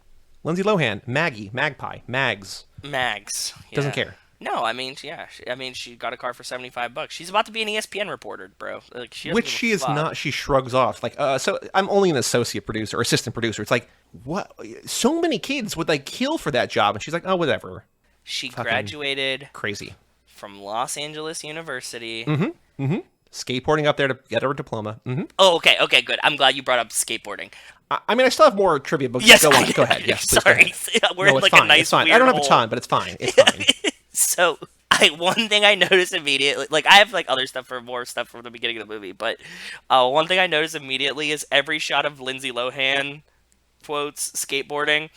Lindsay Lohan, Maggie, Magpie, Mags. Mags. Yeah. Doesn't care. No, I mean, yeah. She got a car for $75. She's about to be an ESPN reporter, bro. Like, Which she is not. She shrugs off. Like, so I'm only an associate producer or assistant producer. It's like, what? So many kids would, like, kill for that job. And she's like, oh, whatever. She Fucking graduated crazy from Los Angeles University. Skateboarding up there to get her diploma. Oh, okay, good. I'm glad you brought up skateboarding. I mean, I still have more trivia, but Yes, go on. Go ahead. Yes, please, sorry. go ahead. We're in like fine. a nice It's fine. weird I don't have a hole. ton, but it's fine. It's fine. So, one thing I noticed immediately, like, I have, like, more stuff from the beginning of the movie, but one thing I noticed immediately is every shot of Lindsay Lohan, quotes, skateboarding,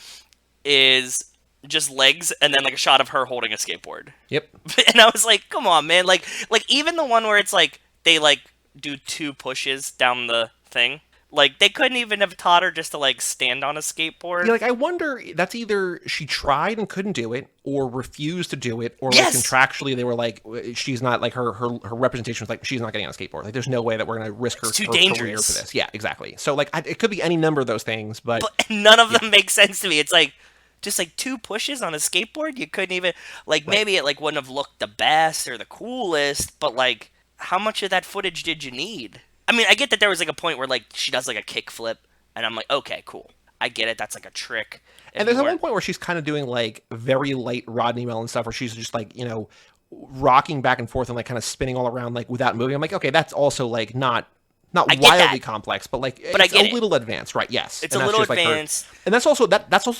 is just legs and then, like, a shot of her holding a skateboard. Yep. And I was like, come on, man. Like even the one where it's, like, they, like, do 2 pushes down the thing. Like, they couldn't even have taught her just to, like, stand on a skateboard. Yeah, like, I wonder, that's either she tried and couldn't do it, or refused to do it, or Yes! like, contractually they were like, she's not, like, her representation was like, she's not getting on a skateboard. Like, there's no way that we're going to risk her, It's too her career for dangerous. this. Yeah, exactly. So, like, it could be any number of those things, but none of them make sense to me. It's like, just, like, 2 pushes on a skateboard? You couldn't even, like, maybe it, like, wouldn't have looked the best or the coolest, but, like, how much of that footage did you need? I mean, I get that there was, like, a point where, like, she does, like, a kickflip, and I'm like, okay, cool. I get it. That's, like, a trick. And there's at one point where she's kind of doing, like, very light Rodney Mullen stuff, where she's just, like, rocking back and forth and, like, kind of spinning all around, like, without moving. I'm like, okay, that's also, like, not wildly complex, but, like, but it's a little advanced, right? Yes. It's and a that's little just, like, advanced. And that's also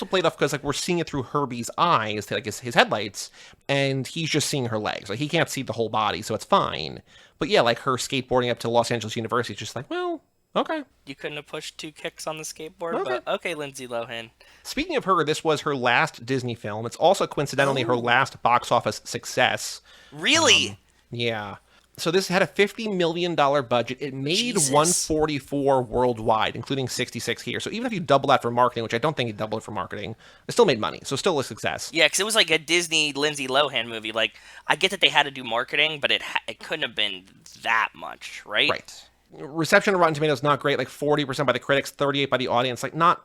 played off because, like, we're seeing it through Herbie's eyes, like his headlights, and he's just seeing her legs. Like, he can't see the whole body, so it's fine. But yeah, like, her skateboarding up to Los Angeles University is just like, well, okay. You couldn't have pushed 2 kicks on the skateboard, Okay. but okay, Lindsay Lohan. Speaking of her, this was her last Disney film. It's also coincidentally her last box office success. Really? Yeah. So this had a $50 million budget. It made Jesus. 144 worldwide, including 66 here. So even if you double that for marketing, which I don't think you double it for marketing, it still made money. So still a success. Yeah, because it was like a Disney Lindsay Lohan movie. Like, I get that they had to do marketing, but it couldn't have been that much, right? Right. Reception of Rotten Tomatoes not great, like 40% by the critics, 38% by the audience. Like not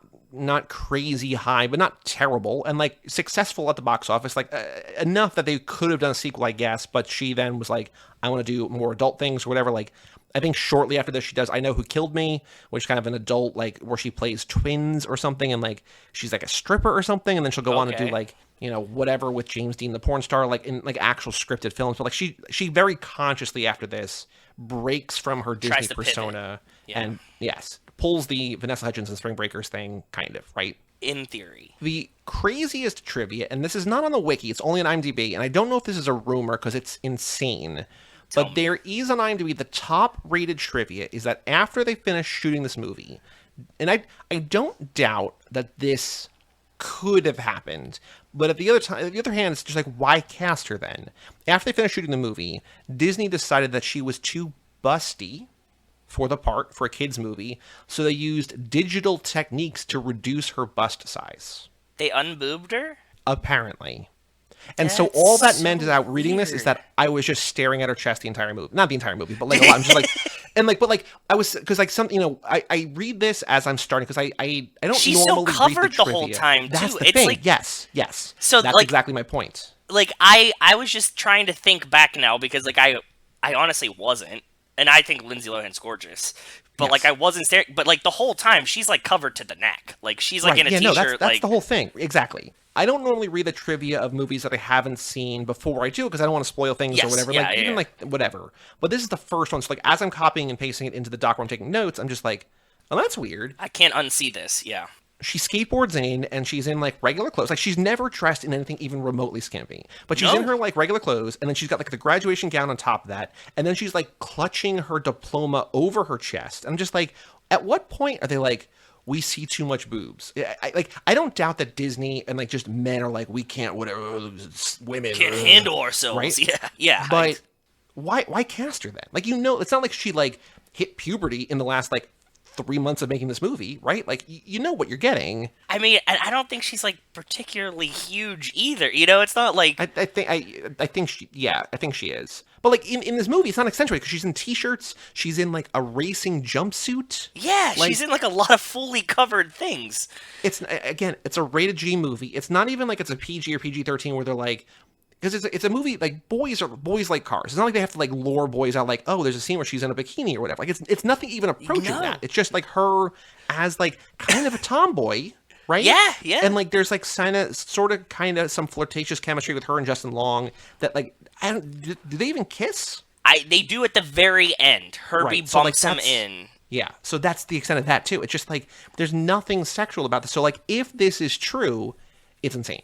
crazy high, but not terrible, and like successful at the box office, like enough that they could have done a sequel, I guess. But she then was like, I want to do more adult things or whatever. Like, I think shortly after this, she does I Know Who Killed Me, which is kind of an adult, like where she plays twins or something, and like she's like a stripper or something, and then she'll go on to do like, you know, whatever with James Dean, the porn star, like in like actual scripted films. But like she very consciously after this breaks from her Disney persona and yes, pulls the Vanessa Hudgens and Spring Breakers thing, kind of, right? In theory. The craziest trivia, and this is not on the wiki, it's only on IMDb, and I don't know if this is a rumor because it's insane, but there is on IMDb, the top rated trivia is that after they finished shooting this movie, and I don't doubt that this could have happened, but at the other hand, it's just like, why cast her then? After they finished shooting the movie, Disney decided that she was too busty for the part for a kids movie, so they used digital techniques to reduce her bust size. They unboobed her? Apparently. And so all that meant is out reading this is that I was just staring at her chest the entire movie. Not the entire movie, but like a lot. I'm just like, and like, but like I was, because like some, you know, I read this as I'm starting because I don't She's normally so covered read the whole trivia. time too. That's the It's thing. like, yes. So that's like, exactly my point. Like I was just trying to think back now because like I honestly wasn't, and I think Lindsay Lohan's gorgeous. But like I wasn't staring, but like the whole time she's like covered to the neck, like she's like in a t-shirt. No, that's like the whole thing. Exactly. I don't normally read the trivia of movies that I haven't seen before I do because I don't want to spoil things or whatever. Like whatever. But this is the first one, so like as I'm copying and pasting it into the doc where I'm taking notes, I'm just like, oh, that's weird. I can't unsee this. Yeah. She skateboards in and she's in like regular clothes. Like she's never dressed in anything even remotely skimpy. But she's in her like regular clothes, and then she's got like the graduation gown on top of that, and then she's like clutching her diploma over her chest. I'm just like, at what point are they like, we see too much boobs? I don't doubt that Disney and like just men are like, we can't whatever, women can't handle ourselves. Right? Yeah. But why cast her then? Like, you know, it's not like she like hit puberty in the last like 3 months of making this movie, right? Like, you know what you're getting. I mean, I don't think she's like particularly huge either. You know, it's not like I think she is. But like in this movie, it's not accentuated because she's in t-shirts. She's in like a racing jumpsuit. Yeah, like, she's in like a lot of fully covered things. It's a rated G movie. It's not even like it's a PG or PG-13 where they're like, because it's a movie like boys like cars. It's not like they have to like lure boys out like, oh, there's a scene where she's in a bikini or whatever. Like it's nothing even approaching that. It's just like her as like kind of a tomboy, right? Yeah. And like there's like kind of some flirtatious chemistry with her and Justin Long that like do they even kiss? They do at the very end. Herbie bumps him in. Yeah, so that's the extent of that too. It's just like there's nothing sexual about this. So like if this is true, it's insane.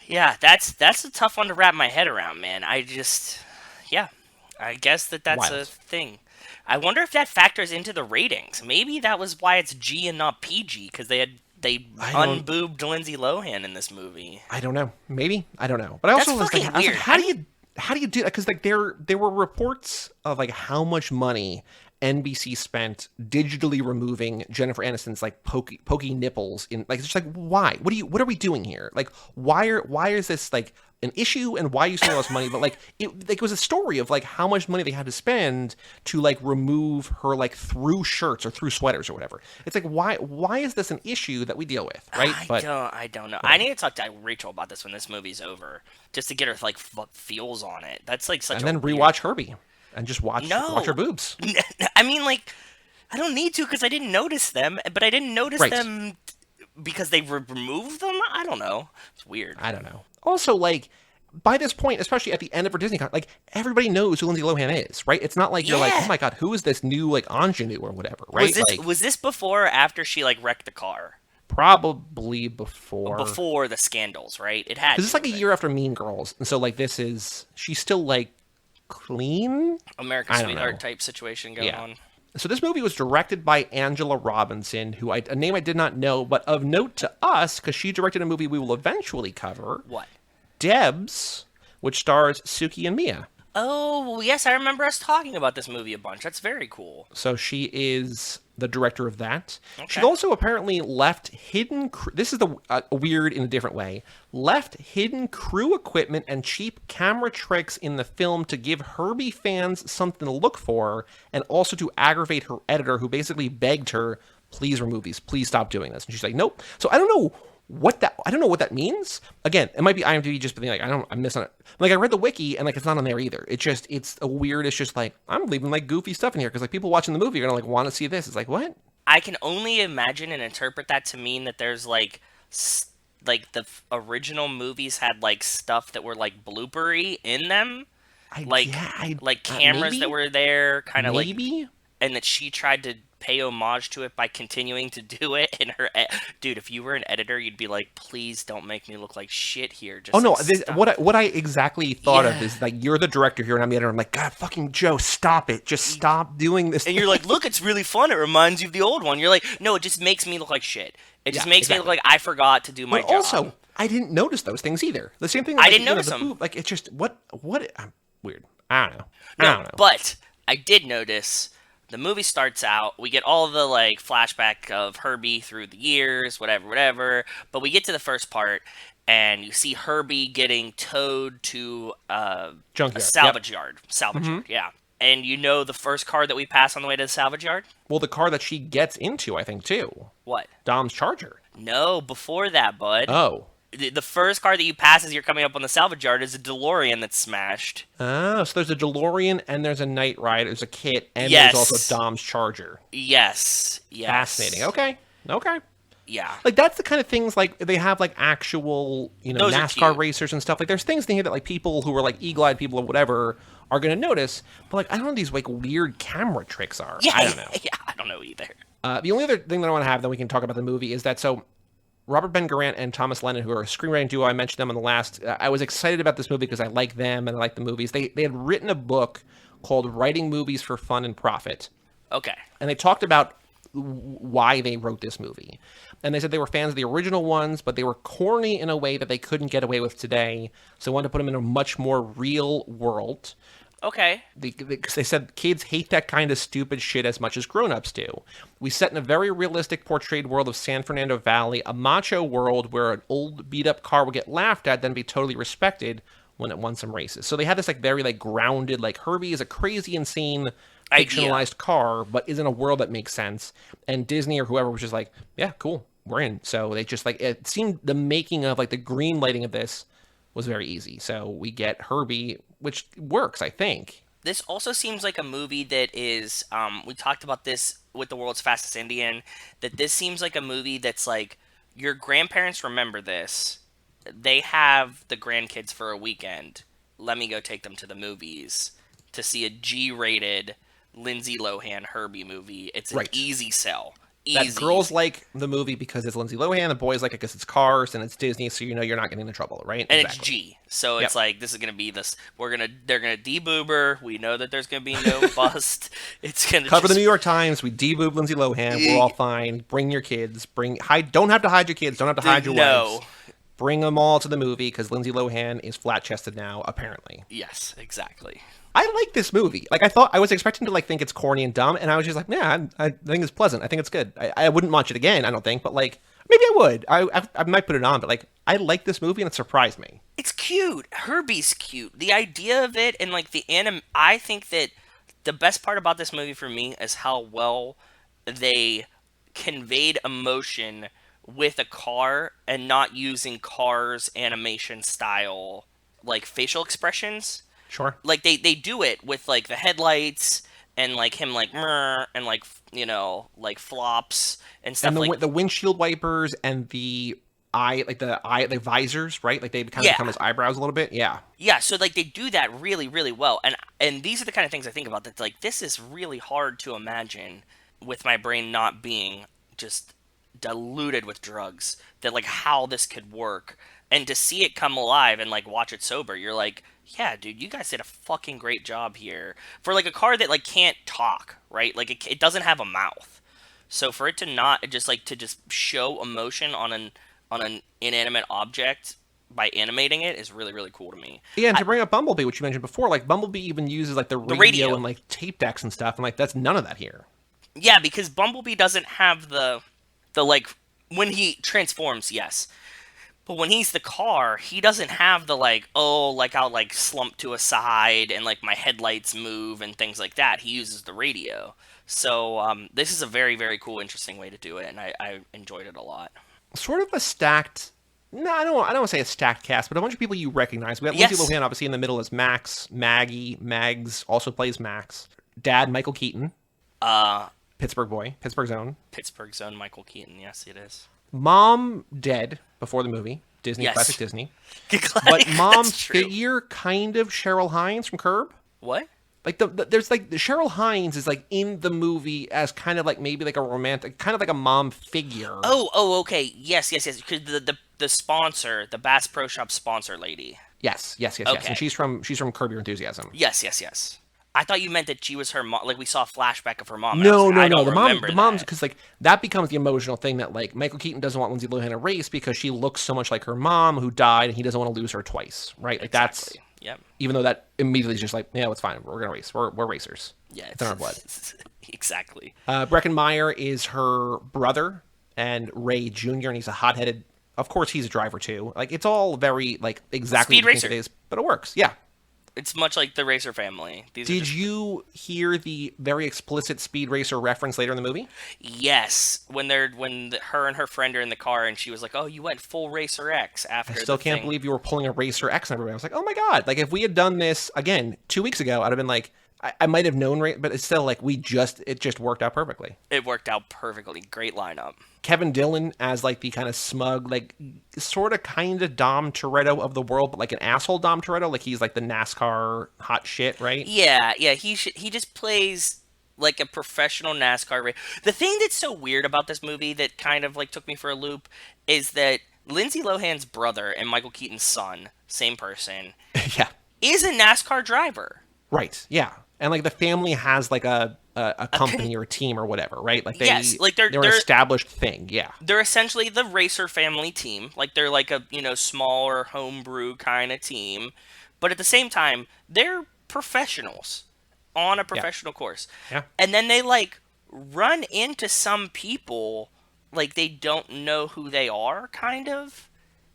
Yeah, that's a tough one to wrap my head around, man. I guess that's Wild. a thing. I wonder if that factors into the ratings. Maybe that was why it's G and not PG, because they unboobed Lindsay Lohan in this movie. I don't know. Maybe. I don't know. But I also was like, weird. How do you do that? Because like there were reports of like how much money NBC spent digitally removing Jennifer Aniston's like pokey nipples in like, it's just like, why? What are we doing here? Like, why is this like an issue, and why are you spending all this money? But like it was a story of like how much money they had to spend to like remove her like through shirts or through sweaters or whatever. It's like, why is this an issue that we deal with, right? I don't know. I need to talk to Rachel about this when this movie's over, just to get her like feels on it. That's like such. And then rewatch Herbie. And just watch her boobs. I mean, like, I don't need to because I didn't notice them, but I didn't notice them because they removed them? I don't know. It's weird. I don't know. Also, like, by this point, especially at the end of her Disney, like, everybody knows who Lindsay Lohan is, right? It's not like you're like, oh my god, who is this new, like, ingenue or whatever, right? Was this before or after she, like, wrecked the car? Probably before. Before the scandals, right? It had. Because it's like a year after Mean Girls, and so, like, she's still, like, clean American Sweetheart type situation going on. So this movie was directed by Angela Robinson, who a name I did not know, but of note to us because she directed a movie we will eventually cover. What? Debs, which stars Suki and Mia. Oh, yes, I remember us talking about this movie a bunch. That's very cool. So she is the director of that. She Okay. also apparently left hidden. This is the weird in a different way. Left hidden crew equipment and cheap camera tricks in the film to give Herbie fans something to look for, and also to aggravate her editor, who basically begged her, "Please remove these. Please stop doing this." And she's like, "Nope." So I don't know what that means. Again, it might be IMDb just being like, I'm missing it. Like, I read the wiki and like it's not on there either. It's a weird. It's just like, I'm leaving like goofy stuff in here because like people watching the movie are gonna like want to see this. It's like, what? I can only imagine and interpret that to mean that there's like like the original movies had like stuff that were like bloopery in them, like cameras maybe? that were there, kind of like, Maybe. and that she tried to pay homage to it by continuing to do it. And dude, if you were an editor, you'd be like, please don't make me look like shit here. Just Oh no! like, stop. What I exactly thought of Yeah. is like, you're the director here and I'm the editor. I'm like, God, fucking Joe, stop it! Just stop doing this. And you're like, look, it's really fun. It reminds you of the old one. You're like, no, it just makes me look like shit. It just Yeah, makes me look exactly. like I forgot to do my But job. also, I didn't notice those things either. The same thing. I Like, didn't you know, notice the them. boob, like, it's just what weird. I don't know. I No, don't know. but I did notice the movie starts out. We get all the like flashback of Herbie through the years, whatever. But we get to the first part, and you see Herbie getting towed to a Junkyard, salvage yard. Salvage yard, yeah. And you know the first car that we pass on the way to the salvage yard? Well, the car that she gets into, I think too, What? Dom's Charger. No, before that, bud. Oh. The first car that you pass as you're coming up on the salvage yard is a DeLorean that's smashed. Oh, so there's a DeLorean and there's a Night Ride. There's a kit and Yes. there's also Dom's Charger. Yes. Fascinating. Okay. Yeah. Like, that's the kind of things, like, they have, like, actual, Those are NASCAR cute. racers and stuff. Like, there's things in here that, like, people who are, like, eagle-eyed people or whatever are going to notice. But, like, I don't know what these, like, weird camera tricks are. Yeah, I don't know. Yeah, I don't know either. The only other thing that I want to have, then we can talk about the movie, is that, so, Robert Ben Garant and Thomas Lennon, who are a screenwriting duo, I mentioned them in the last, I was excited about this movie because I like them and I like the movies. They had written a book called Writing Movies for Fun and Profit. Okay. And they talked about why they wrote this movie. And they said they were fans of the original ones, but they were corny in a way that they couldn't get away with today. So they wanted to put them in a much more real world. Okay. Because they said kids hate that kind of stupid shit as much as grown-ups do. We set in a very realistic portrayed world of San Fernando Valley, a macho world where an old beat-up car would get laughed at, then be totally respected when it won some races. So they had this like very like grounded, like Herbie is a crazy, insane, fictionalized car, but is in a world that makes sense. And Disney or whoever was just like, yeah, cool, we're in. So they just like, it seemed the making of like the green lighting of this was very easy. So we get Herbie, which works, I think. This also seems like a movie that is, we talked about this with The World's Fastest Indian, that this seems like a movie that's like, your grandparents remember this. They have the grandkids for a weekend. Let me go take them to the movies to see a G-rated Lindsay Lohan Herbie movie. It's an Right. easy sell. That Easy. girls like the movie because it's Lindsay Lohan, the boys like it because it's Cars and it's Disney, so you know you're not getting into trouble, right? And it's G, so it's Yep. like this is gonna be this. They're gonna deboob her. We know that there's gonna be no bust. It's gonna Cover just, the New York Times. We deboob Lindsay Lohan. We're all fine. Bring your kids. Don't have to hide your kids. Don't have to hide your No. wives. Bring them all to the movie because Lindsay Lohan is flat-chested now, apparently. Yes, exactly. I like this movie. Like, I was expecting to like think it's corny and dumb, and I was just like, yeah, I think it's pleasant. I think it's good. I wouldn't watch it again, I don't think, but like maybe I would. I might put it on, but like I like this movie and it surprised me. It's cute. Herbie's cute. The idea of it and like the I think that the best part about this movie for me is how well they conveyed emotion with a car and not using Cars animation style like facial expressions. Sure. Like they do it with like the headlights and like him like "Mrr," and like like flops and stuff And like the windshield wipers and the the visors, right? Like they kind of Yeah. become his eyebrows a little bit. Yeah. Yeah, so like they do that really, really well, and these are the kind of things I think about. That like this is really hard to imagine with my brain not being just diluted with drugs. That like how this could work, and to see it come alive and like watch it sober, you're like, yeah, dude, you guys did a fucking great job here for like a car that like can't talk, right? Like it doesn't have a mouth, so for it to not just like to just show emotion on an inanimate object by animating it is really, really cool to me. Yeah, and to bring up Bumblebee, which you mentioned before, like Bumblebee even uses like the radio and like tape decks and stuff, and like that's none of that here. Yeah, because Bumblebee doesn't have the like when he transforms, yes. But when he's the car, he doesn't have the like, oh, like I'll like slump to a side and like my headlights move and things like that. He uses the radio. So this is a very, very cool, interesting way to do it, and I enjoyed it a lot. Sort of a stacked. No, I don't want to say a stacked cast, but a bunch of people you recognize. We have Lindsay Lohan obviously in the middle as Max. Maggie, Megs also plays Max. Dad, Michael Keaton. Pittsburgh boy, Pittsburgh Zone. Pittsburgh Zone, Michael Keaton. Yes, it is. Mom dead before the movie. Disney, classic Disney. But mom figure kind of Cheryl Hines from Curb. What? Like there's like the Cheryl Hines is like in the movie as kind of like maybe like a romantic, kind of like a mom figure. Oh, okay. Yes. Because the sponsor, the Bass Pro Shop sponsor lady. Yes. Okay. And she's from Curb Your Enthusiasm. Yes. I thought you meant that she was her mom. Like we saw a flashback of her mom. No. The mom's because like that becomes the emotional thing that like Michael Keaton doesn't want Lindsay Lohan to race because she looks so much like her mom who died, and he doesn't want to lose her twice, right? Like that's. Yep. Even though that immediately is just like, yeah, it's fine. We're gonna race. We're racers. Yeah, it's in our blood. Exactly. Breckenmeyer is her brother, and Ray Jr. and he's a hot-headed. Of course, he's a driver too. Like it's all very like exactly Speed what you racer. think it is, but it works. Yeah. It's much like the Racer family. Did you hear the very explicit Speed Racer reference later in the movie? Yes, when her and her friend are in the car, and she was like, "Oh, you went full Racer X after." I still can't believe you were pulling a Racer X. And everybody was like, "Oh my god!" Like if we had done this again 2 weeks ago, I'd have been like, I might have known, but it's still like it just worked out perfectly. It worked out perfectly. Great lineup. Kevin Dillon as like the kind of smug, like sort of kind of Dom Toretto of the world, but like an asshole Dom Toretto. Like he's like the NASCAR hot shit, right? Yeah. He just plays like a professional NASCAR racer. The thing that's so weird about this movie that kind of like took me for a loop is that Lindsay Lohan's brother and Michael Keaton's son, same person, yeah, is a NASCAR driver. Right. Yeah. And like the family has like a company or a team or whatever, right? Like they're an established thing. Yeah. They're essentially the Racer family team. Like they're like a, smaller homebrew kind of team, but at the same time, they're professionals on a professional course. Yeah. And then they like run into some people like they don't know who they are, kind of.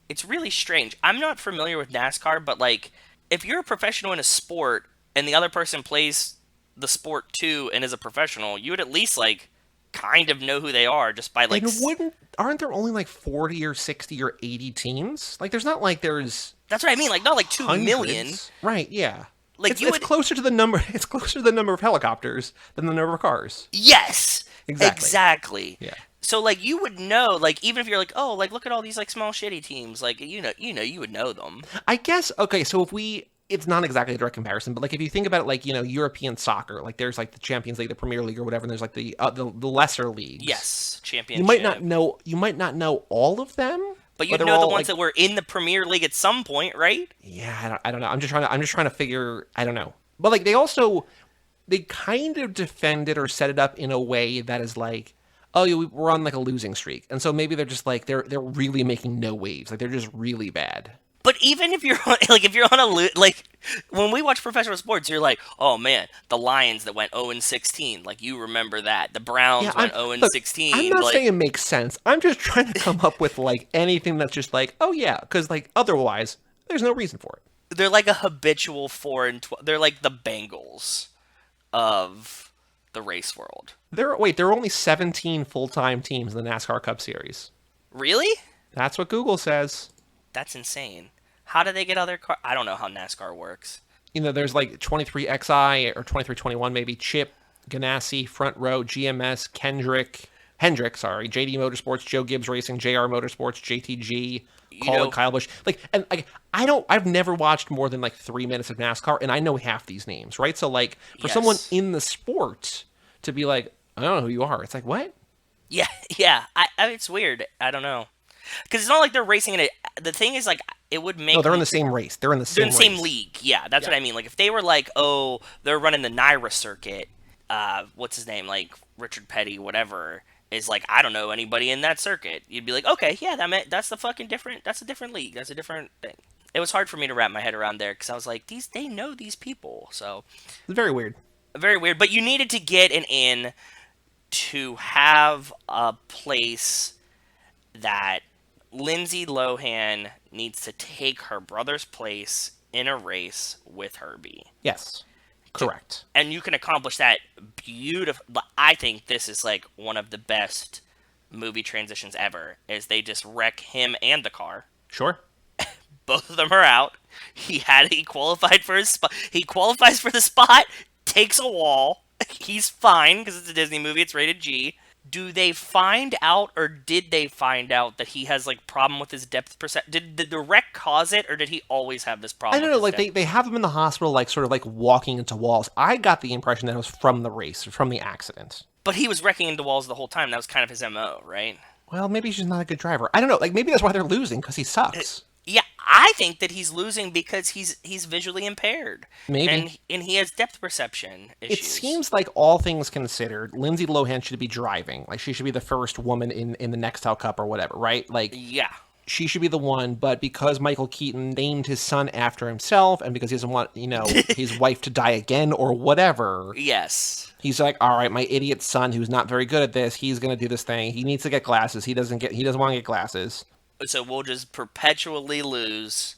It's really strange. I'm not familiar with NASCAR, but like if you're a professional in a sport and the other person plays the sport too and is a professional, you would at least like kind of know who they are just by like. And aren't there only like 40 or 60 or 80 teams? Like there's not like there's. That's what I mean. Like not like 2 million. Right. Yeah. Like it's closer to the number. It's closer to the number of helicopters than the number of cars. Yes. Exactly. Yeah. So like you would know, like even if you're like, oh, like look at all these like small shitty teams, like you would know them. I guess okay. So it's not exactly a direct comparison, but like if you think about it, like European soccer, like there's like the Champions League, the Premier League, or whatever, and there's like the lesser leagues. Yes, championship. You might not know all of them, but you know the ones that were in the Premier League at some point, right? Yeah, I don't know. I'm just trying to figure. I don't know, but like they kind of defend it or set it up in a way that is like, oh, yeah, we're on like a losing streak, and so maybe they're just like they're really making no waves, like they're just really bad. But even if you're on, like when we watch professional sports, you're like, oh man, the Lions that went 0-16, like you remember that. The Browns went 0-16. I'm not saying it makes sense. I'm just trying to come up with like anything that's just like, oh yeah, because like otherwise, there's no reason for it. They're like a habitual 4-12. They're like the Bengals of the race world. There are only 17 full-time teams in the NASCAR Cup Series. Really? That's what Google says. That's insane. How do they get other cars? I don't know how NASCAR works. There's like 23XI or 2321 maybe, Chip, Ganassi, Front Row, GMS, Hendrick, JD Motorsports, Joe Gibbs Racing, JR Motorsports, JTG, Kyle Busch. I've never watched more than like 3 minutes of NASCAR, and I know half these names, right? So like for someone in the sport to be like, I don't know who you are, it's like, what? Yeah. It's weird. I don't know. Because it's not like they're racing in it. The thing is, like, it would make. No, they're in the same race. They're in the same league. Yeah, that's what I mean. Like, if they were like, oh, they're running the NYRA circuit, what's his name? Like, Richard Petty, whatever. is like, I don't know anybody in that circuit. You'd be like, okay, yeah, that's a different league. That's a different thing. It was hard for me to wrap my head around there because I was like, they know these people. So It's very weird. very weird. But you needed to get an in to have a place that Lindsay Lohan needs to take her brother's place in a race with Herbie. Yes. Correct. And you can accomplish that beautiful. I think this is like one of the best movie transitions ever, is they just wreck him and the car. Sure. Both of them are out. He qualified for his spot. He qualifies for the spot, takes a wall. He's fine because it's a Disney movie. It's rated G. Do they find out, or did they find out that he has like problem with his depth perception? Did the wreck cause it, or did he always have this problem? I don't know. Like they have him in the hospital, like sort of like walking into walls. I got the impression that it was from the race, from the accident. But he was wrecking into walls the whole time. That was kind of his MO, right? Well, maybe he's just not a good driver. I don't know. Like maybe that's why they're losing, because he sucks. Yeah, I think that he's losing because he's visually impaired. Maybe. And he has depth perception issues. It seems like, all things considered, Lindsay Lohan should be driving. Like, she should be the first woman in the Nextel Cup or whatever, right? Like, yeah. She should be the one, but because Michael Keaton named his son after himself, and because he doesn't want, his wife to die again or whatever. Yes. He's like, all right, my idiot son who's not very good at this, he's going to do this thing. He needs to get glasses. He doesn't want to get glasses. So we'll just perpetually lose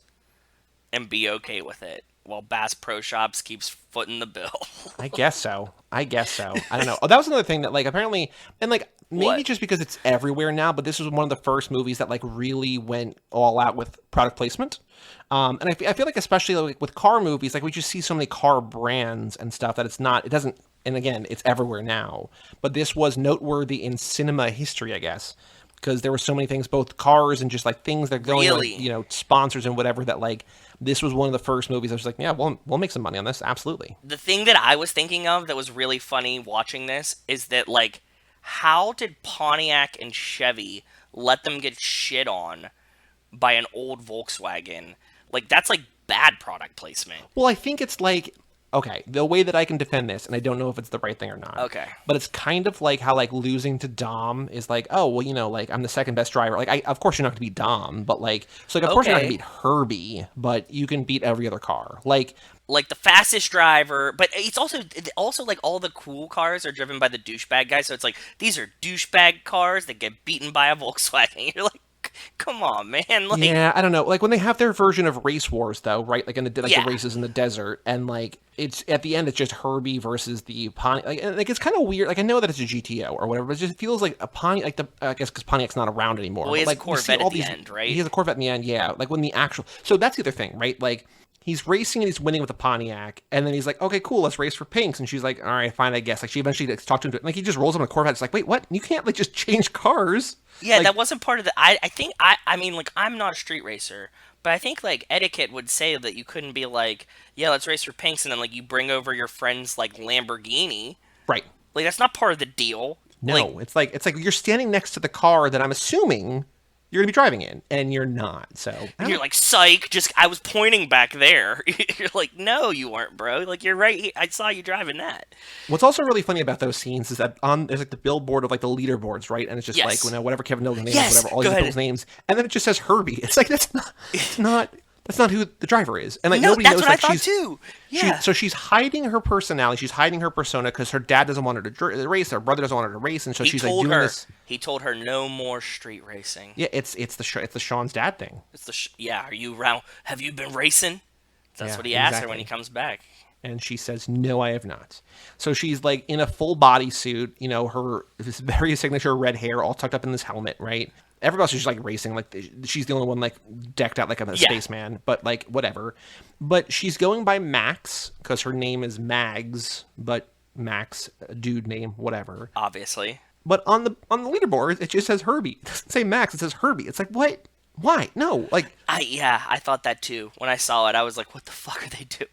and be okay with it while Bass Pro Shops keeps footing the bill. I guess so. I don't know. Oh, that was another thing that, like, apparently, and like, maybe What? just because it's everywhere now, but this was one of the first movies that like really went all out with product placement. And I feel like, especially like with car movies, like we just see so many car brands and stuff that it doesn't, and again, it's everywhere now. But this was noteworthy in cinema history, I guess, because there were so many things, both cars and just like things that are going, Really? like, sponsors and whatever, that like this was one of the first movies I was like, yeah, we'll make some money on this, absolutely. The thing that I was thinking of that was really funny watching this is that, like, how did Pontiac and Chevy let them get shit on by an old Volkswagen? Like, that's like bad product placement. Well, I think it's like, okay, the way that I can defend this, and I don't know if it's the right thing or not. Okay. But it's kind of like how, like, losing to Dom is like, oh, well, like, I'm the second best driver. Like, of course you're not going to beat Dom, but, like, so, like, of course you're not going to beat Herbie, but you can beat every other car. Like the fastest driver, but it's also like all the cool cars are driven by the douchebag guys, so it's like, these are douchebag cars that get beaten by a Volkswagen. You're like, come on, man. Like, yeah, I don't know. Like, when they have their version of Race Wars, though, right? Like, the races in the desert, and, like, it's, at the end, it's just Herbie versus the Pontiac. Like, it's kind of weird. Like, I know that it's a GTO or whatever, but it just feels like a Pontiac, like, I guess because Pontiac's not around anymore. well, he has like, a Corvette at the end, right? He has a Corvette in the end, yeah. Like, when the actual... So that's the other thing, right? Like, he's racing and he's winning with a Pontiac, and then he's like, okay, cool, let's race for pinks. And she's like, all right, fine, I guess. Like, she eventually gets talked into it. Like, he just rolls up in a Corvette. It's like, wait, what? You can't, like, just change cars. Yeah, like, that wasn't part of the... I think... I mean, like, I'm not a street racer, but I think, like, etiquette would say that you couldn't be like, yeah, let's race for pinks, and then, like, you bring over your friend's, like, Lamborghini. Right. Like, that's not part of the deal. No, Like, it's like you're standing next to the car that I'm assuming you're going to be driving in, and you're not, so... you're like, psych, I was pointing back there. You're like, no, you weren't, bro. Like, you're right here. I saw you driving that. What's also really funny about those scenes is that there's like the billboard of like the leaderboards, right? And it's just Yes. like, whatever Kevin Mills' name is, Yes, whatever, all go these ahead. people's names, and then it just says Herbie. It's like, that's not who the driver is. And like, No, nobody that's knows what I that thought she's... too. Yeah. So she's hiding her personality, she's hiding her persona because her dad doesn't want her to race, her brother doesn't want her to race, and so she's like doing this... He told her no more street racing. Yeah, it's the Sean's dad thing. It's yeah, are you around? Have you been racing? That's Yeah, what he asks her exactly. when he comes back. And she says, no, I have not. So she's like in a full bodysuit, her this very signature red hair all tucked up in this helmet, right? Everybody else is just like racing, like she's the only one like decked out like a spaceman, but like whatever. But she's going by Max because her name is Mags, but Max, a dude name, whatever. Obviously. But on the leaderboard, it just says Herbie. It doesn't say Max, it says Herbie. It's like, what? Why? No, like... I thought that too. When I saw it, I was like, what the fuck are they doing?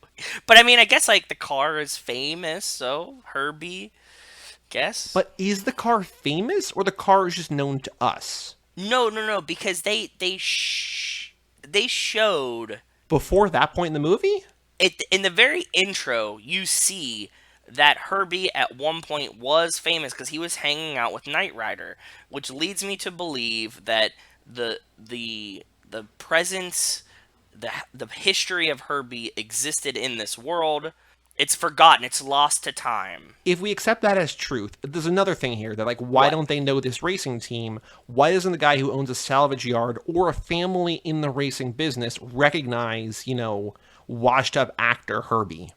But I mean, I guess like the car is famous, so Herbie, guess. But is the car famous or the car is just known to us? No, because they showed Before that point in the movie? it in the very intro. You see that Herbie at one point was famous because he was hanging out with Knight Rider, which leads me to believe that the presence, the history of Herbie existed in this world. It's forgotten. It's lost to time. If we accept that as truth, there's another thing here that, like, why don't they know this racing team? Why doesn't the guy who owns a salvage yard or a family in the racing business recognize, washed up actor Herbie?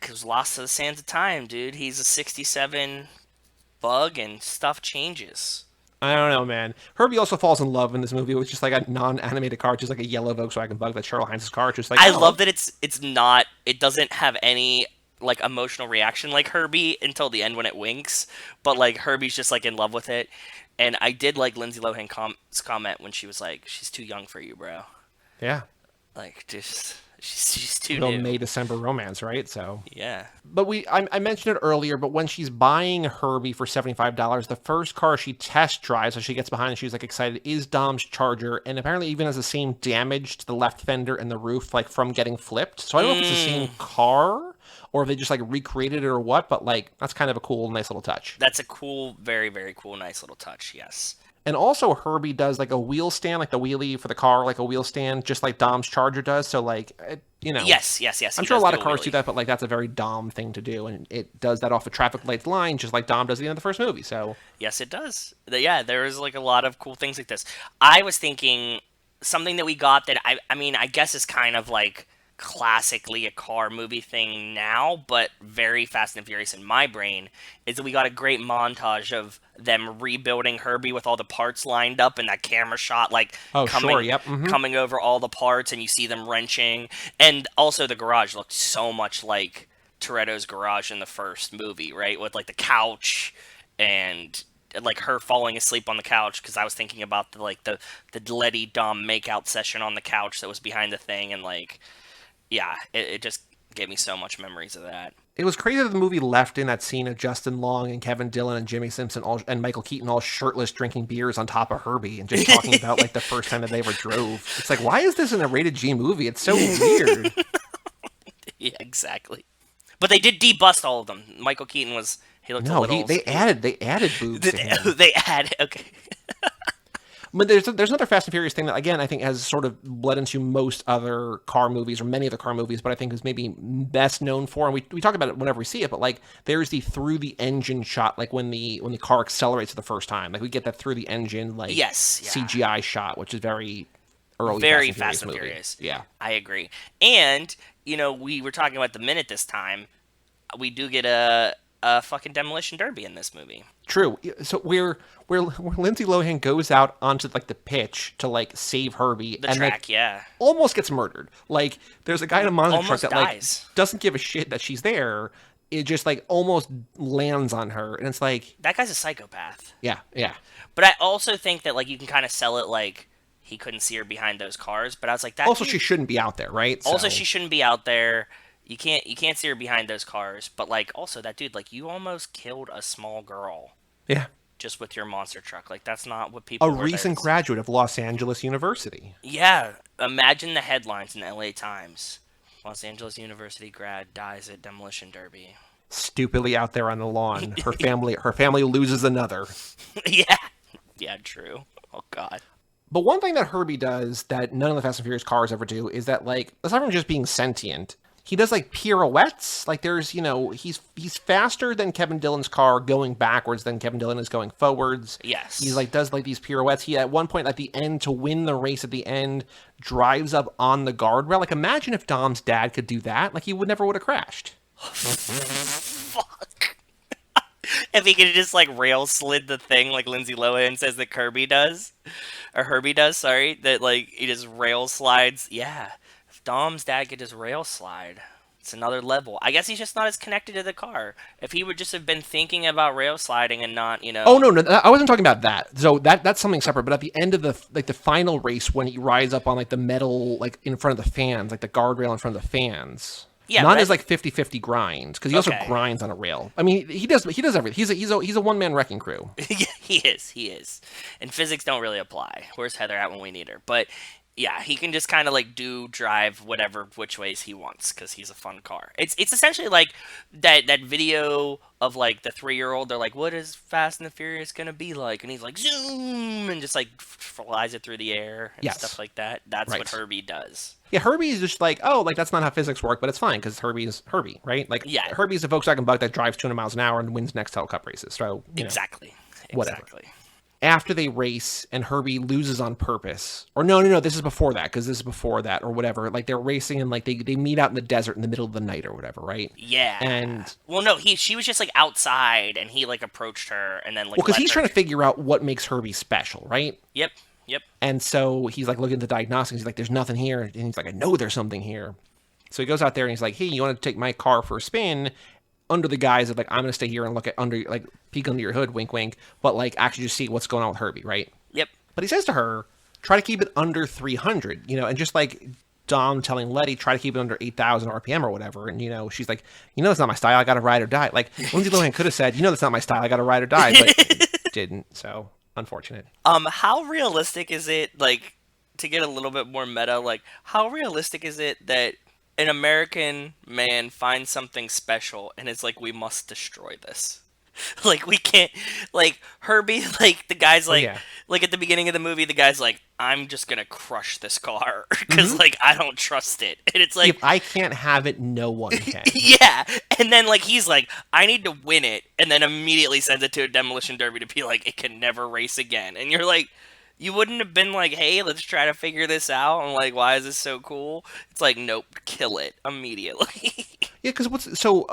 Because lost to the sands of time, dude. He's a 67 bug and stuff changes. I don't know, man. Herbie also falls in love in this movie with just like a non-animated car, just like a yellow Volkswagen Bug that Cheryl Hines' car. Just like I love that it's not. It doesn't have any like emotional reaction like Herbie until the end when it winks. But like Herbie's just like in love with it. And I did like Lindsay Lohan's comment when she was like, "She's too young for you, bro." Yeah. Like just she's too Little new. May-December romance, right? So Yeah. But I mentioned it earlier, but when she's buying Herbie for $75, the first car she test drives, so she gets behind and she's like excited, is Dom's Charger, and apparently even has the same damage to the left fender and the roof, like from getting flipped. So I don't know if it's the same car or if they just like recreated it or what, but like that's kind of a cool, nice little touch. That's a cool, very, very cool, nice little touch, yes. And also Herbie does like a wheel stand, like the wheelie for the car, like a wheel stand, just like Dom's Charger does. So like, Yes. I'm sure a lot of cars do that, but like that's a very Dom thing to do, and it does that off a traffic lights line, just like Dom does at the end of the first movie. So yes, it does. Yeah, there is like a lot of cool things like this. I was thinking something that we got that I mean, I guess is kind of like classically a car movie thing now, but very Fast and Furious in my brain, is that we got a great montage of them rebuilding Herbie with all the parts lined up and that camera shot like coming over all the parts, and you see them wrenching. And also the garage looked so much like Toretto's garage in the first movie, right? With like the couch and like her falling asleep on the couch, because I was thinking about the Letty Dom makeout session on the couch that was behind the thing, and like yeah, it just gave me so much memories of that. it was crazy that the movie left in that scene of Justin Long and Kevin Dillon and Jimmy Simpson and Michael Keaton all shirtless drinking beers on top of Herbie and just talking about like the first time that they ever drove. It's like, why is this in a rated G movie? It's so weird. Yeah, exactly. But they did debust all of them. Michael Keaton he looked a little... they added boobs to him. They added, okay. But there's another Fast and Furious thing that, again, I think has sort of bled into most other car movies, or many other car movies, but I think is maybe best known for, and we talk about it whenever we see it, but like there's the through the engine shot, like when the car accelerates for the first time, like we get that through the engine like CGI shot, which is very early, very Fast and Furious. Yeah, I agree. And we were talking about the minute this time. We do get a fucking demolition derby in this movie. True. So where Lindsay Lohan goes out onto like the pitch to like save Herbie, The and track, like, yeah, almost gets murdered. Like there's a guy in a monster truck that dies. like doesn't give a shit that she's there. It just like almost lands on her, and it's like, that guy's a psychopath. Yeah. But I also think that like you can kind of sell it like he couldn't see her behind those cars. But I was like, that. Also, she shouldn't be out there, right? Also, she shouldn't be out there. You can't see her behind those cars, but like also that dude, like you almost killed a small girl. Yeah. Just with your monster truck. Like that's not what people A recent graduate of Los Angeles University. Yeah. Imagine the headlines in the LA Times. Los Angeles University grad dies at demolition derby. Stupidly out there on the lawn. Her family loses another. Yeah. Yeah, true. Oh god. But one thing that Herbie does that none of the Fast and Furious cars ever do is that, like, aside from just being sentient, he does like pirouettes. Like there's, he's faster than Kevin Dillon's car going backwards than Kevin Dillon is going forwards. Yes. He like does like these pirouettes. He at one point at the end to win the race at the end drives up on the guardrail. Like imagine if Dom's dad could do that. Like he would have crashed. Fuck. If he could have just like rail slid the thing like Lindsay Lohan says that Herbie does, sorry, that like he just rail slides. Yeah. Dom's dad could just rail slide. It's another level. I guess he's just not as connected to the car. If he would just have been thinking about rail sliding and not, Oh no, I wasn't talking about that. So that's something separate. But at the end of the final race, when he rides up on like the metal like in front of the fans, like the guardrail in front of the fans. Yeah, not as like 50-50 grinds, because he also grinds on a rail. I mean, he does everything. He's a one-man wrecking crew. Yeah, he is. And physics don't really apply. Where's Heather at when we need her? But Yeah, he can just kind of like drive whatever which ways he wants because he's a fun car. It's essentially like that video of like the 3-year-old. They're like, "What is Fast and the Furious gonna be like?" And he's like, "Zoom!" and just like flies it through the air and Yes. stuff like that. That's Right. what Herbie does. Yeah, Herbie's just like, oh, like that's not how physics work, but it's fine because Herbie's Herbie, right? Like, Yeah. Herbie's a Volkswagen Bug that drives 200 miles an hour and wins Nextel Cup races. So, you know, Exactly. whatever. Exactly. after they race and Herbie loses on purpose, or no, this is before that, because this is before that or whatever. Like they're racing and like they meet out in the desert in the middle of the night or whatever, right? Yeah. And well, no, she was just like outside, and he like approached her, and then like. well, because let he's her- trying to figure out what makes Herbie special, right? Yep. And so he's like looking at the diagnostics. He's like, "There's nothing here," and he's like, "I know there's something here." So he goes out there and he's like, "Hey, you want to take my car for a spin?" Under the guise of like, "I'm gonna stay here and look at under like peek under your hood, wink, wink," but like actually just see what's going on with Herbie, right? Yep. But he says to her, "Try to keep it under 300," and just like Dom telling Letty, try to keep it under 8,000 RPM or whatever. And she's like, "That's not my style. I got to ride or die." Like Lindsay Lohan could have said, "That's not my style. I got to ride or die," but didn't. So unfortunate. How realistic is it, like, to get a little bit more meta, like, how realistic is it that an American man finds something special and it's like, we must destroy this? Like, we can't, like, Herbie, like, the guy's like, yeah. like, at the beginning of the movie, the guy's like, "I'm just gonna crush this car, because, like, I don't trust it." And it's like, If I can't have it, no one can. yeah, and then, like, he's like, "I need to win it," and then immediately sends it to a demolition derby to be like, "It can never race again." And you're like, you wouldn't have been like, "Hey, let's try to figure this out," and like, "Why is this so cool?" It's like, nope, kill it immediately. Yeah, because so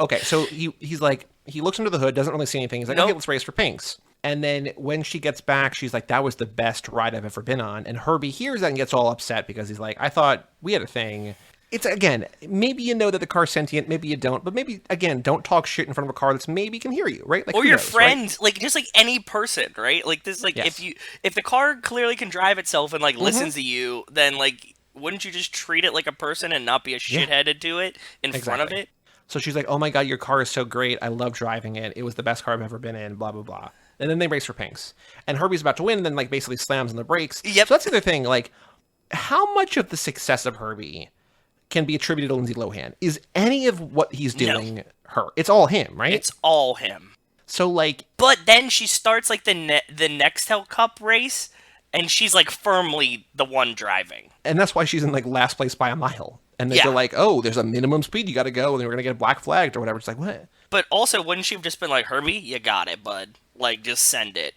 he's like, he looks under the hood, doesn't really see anything. He's like, Nope. "Okay, let's race for pinks." And then when she gets back, she's like, "That was the best ride I've ever been on." And Herbie hears that and gets all upset because he's like, "I thought we had a thing." It's, again, maybe you know that the car's sentient, maybe you don't, but maybe, again, don't talk shit in front of a car that's maybe can hear you, right? Like, Or who your knows, friends, like, just like any person, right? Like, this, like, Yes. if the car clearly can drive itself and like Mm-hmm. listens to you, then like, wouldn't you just treat it like a person and not be a shitheaded to it in front of Exactly. it? So she's like, "Oh my God, your car is so great. I love driving it. It was the best car I've ever been in, blah, blah, blah." And then they race for pinks. And Herbie's about to win and then like basically slams on the brakes. Yep. So that's the other thing. Like, how much of the success of Herbie can be attributed to Lindsay Lohan? Is any of what he's doing her? It's all him, right? It's all him. So like, But then she starts like the Nextel Cup race, and she's like firmly the one driving. and that's why she's in like last place by a mile. And Yeah. they're like, "Oh, there's a minimum speed you got to go, and we're gonna get black flagged or whatever." It's like, what? But also, wouldn't she have just been like, "Herbie, you got it, bud. Like, just send it.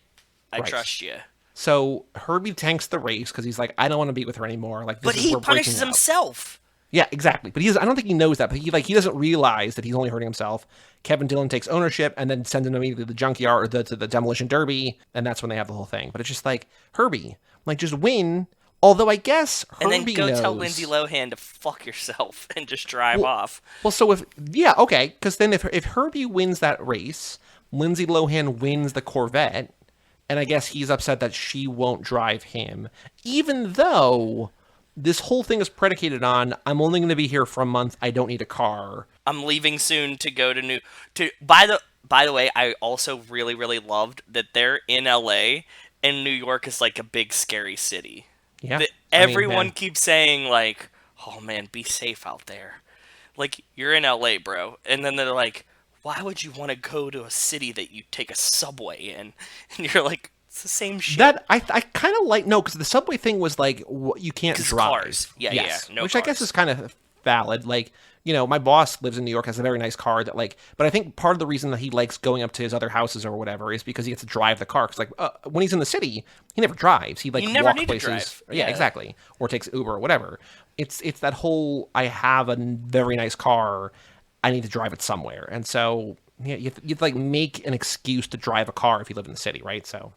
I Right. trust you." So Herbie tanks the race because he's like, "I don't want to be with her anymore." Like, this But is, he we're breaking punishes up. himself. Yeah, exactly. But I don't think he knows that. But he doesn't realize that he's only hurting himself. Kevin Dillon takes ownership and then sends him immediately to the junkyard or to the demolition derby, and that's when they have the whole thing. But it's just like, Herbie, like, just win. Although I guess Herbie And then go knows. tell Lindsay Lohan to fuck yourself and just drive off. Well, so because then if Herbie wins that race, Lindsay Lohan wins the Corvette, and I guess he's upset that she won't drive him, even though this whole thing is predicated on, "I'm only going to be here for a month. I don't need a car." I'm leaving soon to go to By the way, I also really, really loved that they're in LA and New York is like a big scary city. Yeah, That I mean, everyone man. keeps saying like, "Oh man, be safe out there." Like, you're in LA, bro. And then they're like, "Why would you want to go to a city that you take a subway in?" And you're like, it's the same shit. That I kind of like, no, because the subway thing was like, you can't 'Cause drive. cars. Yeah, Yes. no which I guess cars. is kind of valid. Like, my boss lives in New York, has a very nice car that like, but I think part of the reason that he likes going up to his other houses or whatever is because he gets to drive the car. Because like when he's in the city, he never drives. He like You never walk need to places. drive. Yeah, Yeah. exactly. Or takes Uber or whatever. It's that whole, I have a very nice car, I need to drive it somewhere, and so yeah, you have to like make an excuse to drive a car if you live in the city, right? So.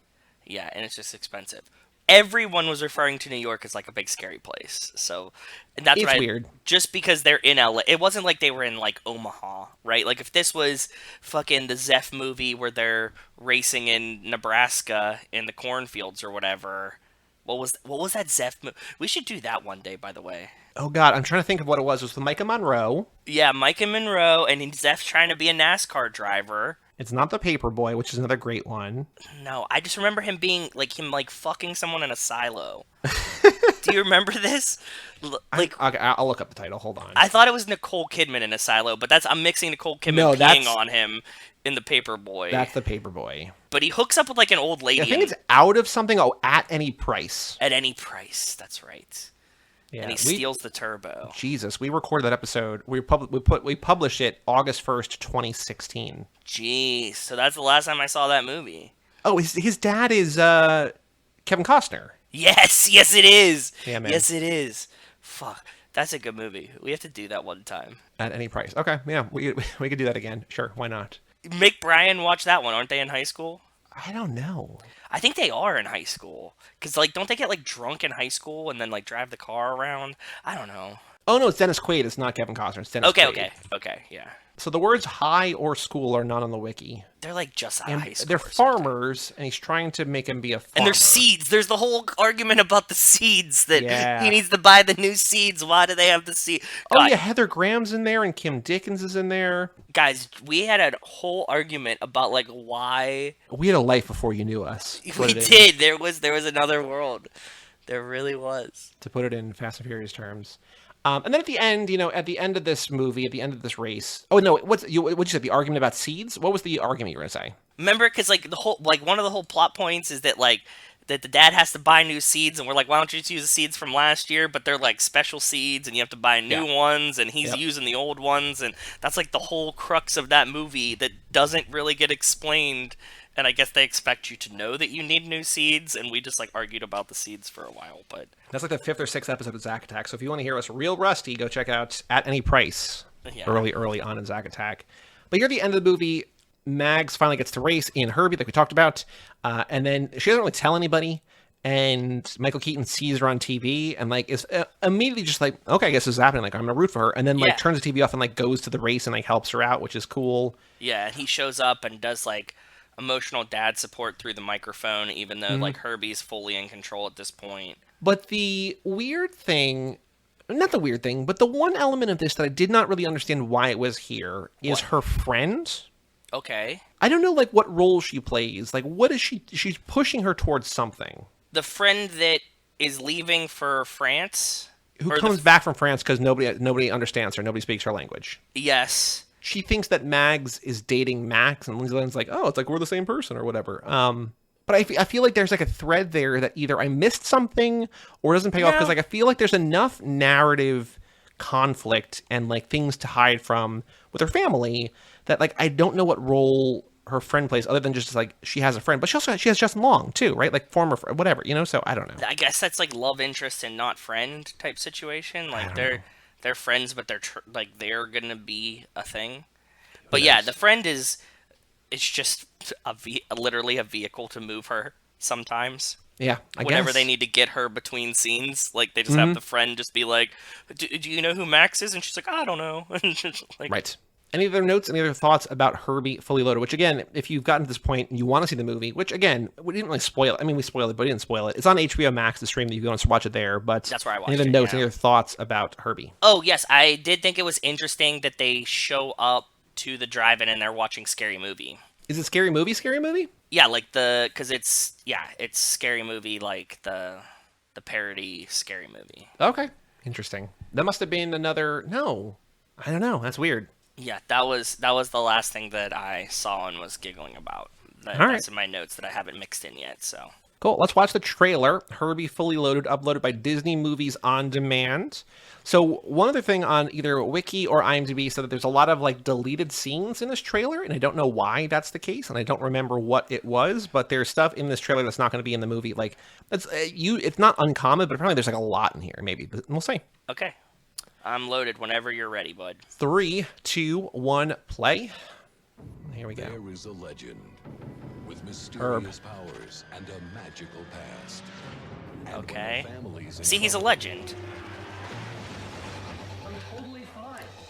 Yeah, and it's just expensive. Everyone was referring to New York as like a big scary place. So, and that's It's what weird. Just because they're in LA, it wasn't like they were in like Omaha, right? Like if this was fucking the Zeph movie where they're racing in Nebraska in the cornfields or whatever. What was that Zeph movie? We should do that one day, by the way. Oh God, I'm trying to think of what it was. It was with Micah Monroe. Yeah, Mike and Monroe, and Zeph's trying to be a NASCAR driver. It's not the Paperboy, which is another great one. No, I just remember him being like fucking someone in a silo. Do you remember this? Like, Okay, I'll look up the title. Hold on. I thought it was Nicole Kidman in a silo, but I'm mixing Nicole Kidman No, peeing on him in The Paperboy. That's The Paperboy. But he hooks up with like an old lady. I think it's out of something. Oh, At Any Price. At Any Price. That's right. Yeah, And he steals the turbo. Jesus, we recorded that episode. We published it August 1st, 2016. Jeez, so that's the last time I saw that movie. Oh, his dad is Kevin Costner. Yes, it is. Yeah, man. Yes, it is. Fuck, that's a good movie. We have to do that one time. At Any Price. Okay, yeah, we could do that again. Sure, why not? Make Brian watch that one. Aren't they in high school? I don't know. I think they are in high school. Because, like, don't they get, like, drunk in high school and then, like, drive the car around? I don't know. Oh, no, it's Dennis Quaid. It's not Kevin Costner. It's Dennis Quaid. Okay, yeah. So the words high or school are not on the wiki. They're, like, just out of And high school. they're or something. farmers, and he's trying to make him be a farmer. And there's seeds. There's the whole argument about the seeds that Yeah. he needs to buy the new seeds. Why do they have the seed? Oh, yeah, Heather Graham's in there, and Kim Dickens is in there. Guys, we had a whole argument about like why We had a life before you knew us. we did. There was another world. There really was. To put it in Fast and Furious terms. And then at the end, at the end of this movie, at the end of this race. Oh no, what'd you say? The argument about seeds? What was the argument you were gonna say? Remember, because like one of the whole plot points is that that the dad has to buy new seeds, and we're like, why don't you just use the seeds from last year? But they're like special seeds, and you have to buy new ones, and he's using the old ones, and that's like the whole crux of that movie that doesn't really get explained. And I guess they expect you to know that you need new seeds, and we just like argued about the seeds for a while. But That's like the 5th or 6th episode of Zack Attack. So if you want to hear us real rusty, go check out At Any Price early on in Zack Attack. But here at the end of the movie, Mags finally gets to race in Herbie, like we talked about, and then she doesn't really tell anybody. And Michael Keaton sees her on TV and like is immediately just like, okay, I guess this is happening. Like I'm gonna root for her, and then like turns the TV off and like goes to the race and like helps her out, which is cool. Yeah, and he shows up and does like emotional dad support through the microphone, even though like Herbie's fully in control at this point. But the weird thing, not the weird thing, but the one element of this that I did not really understand why it was here is her friend. Okay. I don't know like what role she plays. Like what is she? She's pushing her towards something. The friend that is leaving for France, Who comes back from France because nobody understands her. Nobody speaks her language. Yes. She thinks that Mags is dating Max, and Lindsay Lohan's like, oh, it's like we're the same person or whatever. But I feel like there's like a thread there that either I missed something or doesn't pay off, because like I feel like there's enough narrative conflict and like things to hide from with her family that like I don't know what role her friend plays other than just like she has a friend, but she has Justin Long too, right? Like former friend, whatever, so I don't know. I guess that's like love interest and not friend type situation. Like they're friends, but they're gonna be a thing. But yeah, the friend it's just literally a vehicle to move her sometimes. Yeah, whenever they need to get her between scenes, like they just have the friend just be like, do you know who Max is? And she's like, I don't know. Like, right. Any other notes, any other thoughts about Herbie Fully Loaded? Which, again, if you've gotten to this point and you want to see the movie, which, again, we didn't really spoil it. I mean, we spoiled it, but we didn't spoil it. It's on HBO Max, the stream that you can watch it there. But that's where I watched any other it, notes, any other thoughts about Herbie? Oh, yes. I did think it was interesting that they show up to the drive-in and they're watching Scary Movie. Is it Scary Movie? Yeah, like because it's Scary Movie, like the parody Scary Movie. Okay. Interesting. That must have been another... No. I don't know. That's weird. Yeah, that was the last thing that I saw and was giggling about. That's in my notes that I haven't mixed in yet, so. Cool. Let's watch the trailer. Herbie Fully Loaded, uploaded by Disney Movies On Demand. So one other thing on either Wiki or IMDb said that there's a lot of like deleted scenes in this trailer, and I don't know why that's the case, and I don't remember what it was, but there's stuff in this trailer that's not going to be in the movie. Like it's not uncommon, but apparently there's like a lot in here, maybe. But we'll see. Okay. I'm loaded whenever you're ready, bud. 3, 2, 1, play. Here we go. There is a legend with mysterious powers and a magical past. And okay. Families see, he's a legend.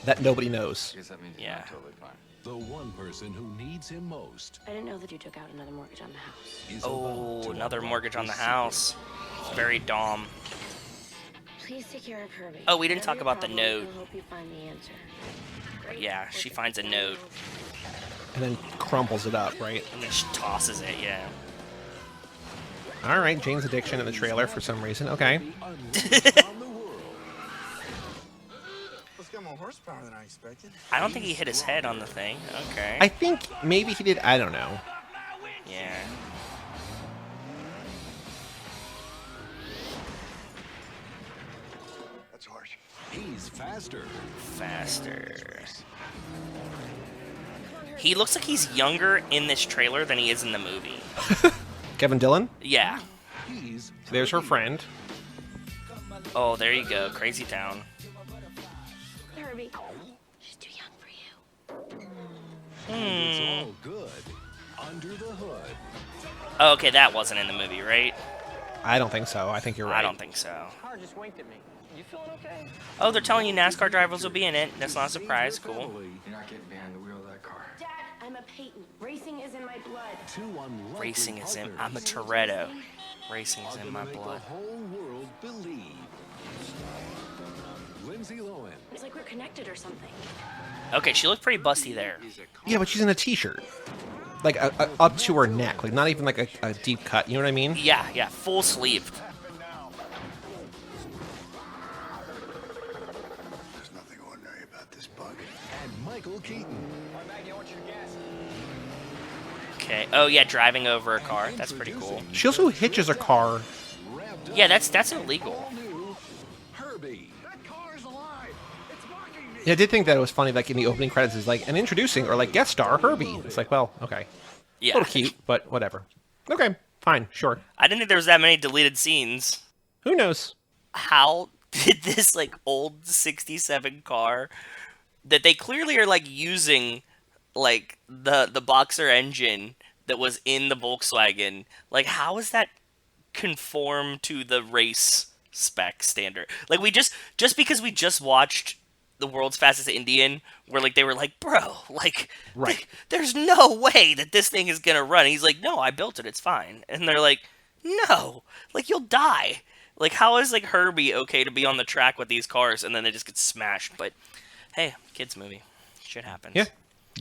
That nobody knows. Yeah. Totally fine. The one person who needs him most. I didn't know that you took out another mortgage on the house. Is another mortgage on the house. It's very Dom. Please take care of Herbie. Oh, we didn't talk about the note. I hope you find the answer. Yeah, she finds a note. And then crumples it up, right? And then she tosses it, yeah. All right, Jane's addiction in the trailer for some reason. Okay. Let's get more horsepower than I expected. I don't think he hit his head on the thing. Okay. I think maybe he did. I don't know. Yeah. That's harsh. He's faster. Faster. He looks like he's younger in this trailer than he is in the movie. Kevin Dillon. Yeah. He's So there's her friend. Oh, there you go. Crazy Town. Herbie, she's too young for you. it's all good. Under the hood. Oh, okay, that wasn't in the movie, right? I don't think so. I think you're right. I don't think so. Car just winked at me. You feeling okay? Oh, they're telling you NASCAR drivers will be in it. That's not a surprise. Cool. You're not getting behind the wheel of that car. Dad, I'm a Peyton. Racing is in my blood. Two unlikely Racing is in. I'm a partners Toretto. Racing is are in gonna my make blood. the whole world believe. Lindsay Lohan. It's like we're connected or something. Okay, she looked pretty busty there. Yeah, but she's in a t-shirt, like up to her neck, like not even like a deep cut. You know what I mean? Yeah, full sleeve. There's nothing ordinary about this bug. And Michael Keaton. Maggie, I want you to guess. Okay. Oh yeah, driving over a car. That's pretty cool. She also hitches a car. Revved up. Yeah, that's illegal. All new Herbie. That car's alive. It's mocking me. Yeah, I did think that it was funny, like in the opening credits, is like an introducing or like guest star Herbie. It's like, well, okay, a Yeah. little cute, but whatever. Okay, fine, sure. I didn't think there was that many deleted scenes. Who knows? How did this like old 67 car that they clearly are like using like the Boxer engine that was in the Volkswagen, like how is that conform to the race spec standard? Like we just because we just watched the World's Fastest Indian where like they were like, bro, like Right. there's no way that this thing is gonna run. And he's like, no, I built it, it's fine. And they're like, no, like you'll die. Like how is like Herbie okay to be on the track with these cars and then they just get smashed? But hey, kids movie, shit happens. Yeah.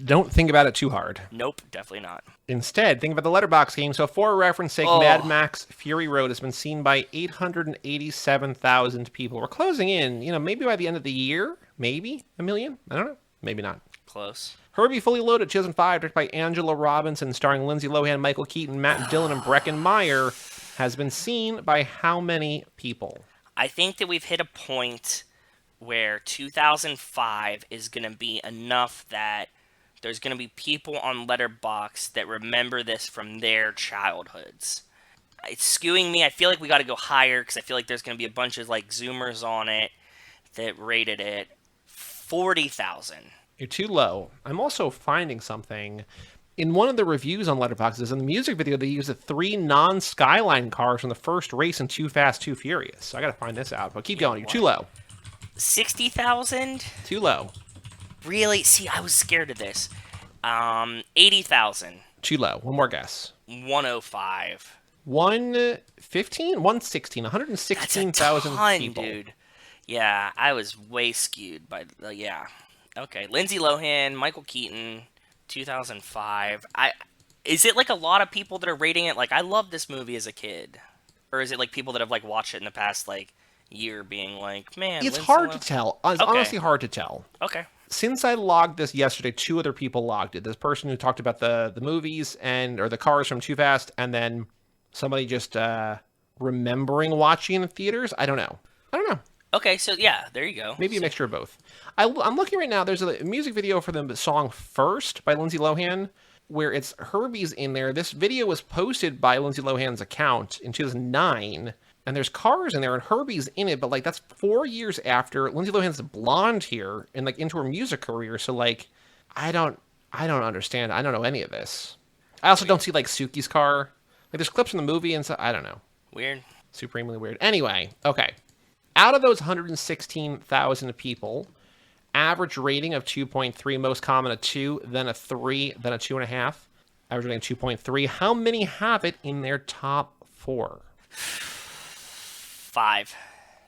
Don't think about it too hard. Nope, definitely not. Instead, think about the letterbox game. So for reference sake, Oh. Mad Max Fury Road has been seen by 887,000 people. We're closing in, maybe by the end of the year, maybe a million. I don't know. Maybe not. Close. Herbie Fully Loaded, 2005, directed by Angela Robinson, starring Lindsay Lohan, Michael Keaton, Matt Dillon, and Breckin Meyer, has been seen by how many people? I think that we've hit a point where 2005 is going to be enough that there's going to be people on Letterboxd that remember this from their childhoods. It's skewing me. I feel like we got to go higher because I feel like there's going to be a bunch of like Zoomers on it that rated it 40,000. You're too low. I'm also finding something. In one of the reviews on Letterboxd, in the music video, they use the 3 non-Skyline cars from the first race in Too Fast, Too Furious. So I got to find this out. But keep going. You're too low. 60,000? Too low. Really? See, I was scared of this. 80,000. Too low. One more guess. 105. 115? 116. That's a 116,000 ton, people. dude. Yeah, I was way skewed by yeah. Okay, Lindsay Lohan, Michael Keaton, 2005. Is it like a lot of people that are rating it like I loved this movie as a kid, or is it like people that have like watched it in the past like year being like, man, It's Lindsay hard Lohan- to tell. It's Okay. honestly hard to tell. Okay. Since I logged this yesterday, 2 other people logged it. This person who talked about the movies or the cars from Too Fast, and then somebody just remembering watching in the theaters. I don't know. Okay, so yeah, there you go. Maybe a mixture of both. I'm looking right now. There's a music video for the song First by Lindsay Lohan, where it's Herbie's in there. This video was posted by Lindsay Lohan's account in 2009, and there's cars in there, and Herbie's in it, but like that's 4 years after Lindsay Lohan's blonde here and like into her music career. So like, I don't understand. I don't know any of this. I also don't see like Suki's car. Like there's clips from the movie and so I don't know. Weird. Supremely weird. Anyway, okay. Out of those 116,000 people, average rating of 2.3, most common a 2, then a 3, then a 2.5. Average rating 2.3. How many have it in their top 4? 5.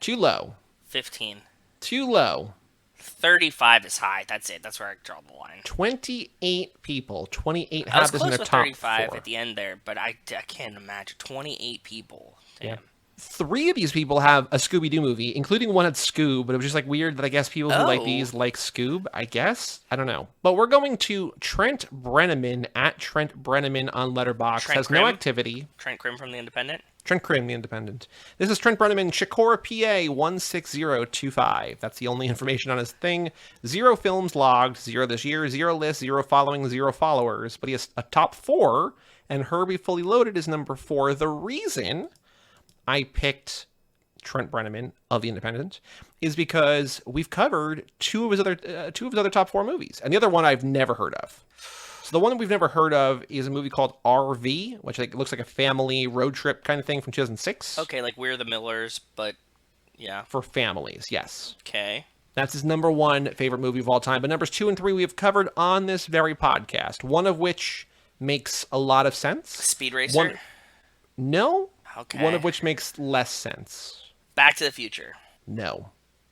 Too low. 15. Too low. 35 is high. That's it. That's where I draw the line. 28 people. 28 I was have this in close their with top 35 4. at the end there, but I can't imagine 28 people. Damn. Yeah. 3 of these people have a Scooby-Doo movie, including one at Scoob, but it was just like weird that I guess people who like these like Scoob, I guess. I don't know. But we're going to Trent Brenneman at Trent Brenneman on Letterboxd. Trent Has Krim? no activity. Trent Krim from The Independent? Trent Krim, The Independent. This is Trent Brenneman, Chicora, PA 16025. That's the only information on his thing. 0 films logged, 0 this year, 0 lists, 0 following, 0 followers. But he has a top 4, and Herbie Fully Loaded is number 4. The reason I picked Trent Brenneman of The Independent is because we've covered 2 of his other top 4 movies, and the other one I've never heard of. So the one that we've never heard of is a movie called RV, which looks like a family road trip kind of thing from 2006. Okay, like We're the Millers, but yeah. For families, yes. Okay. That's his number 1 favorite movie of all time. But numbers 2 and 3 we have covered on this very podcast, one of which makes a lot of sense. Speed Racer? No. Okay. One of which makes less sense. Back to the Future? No.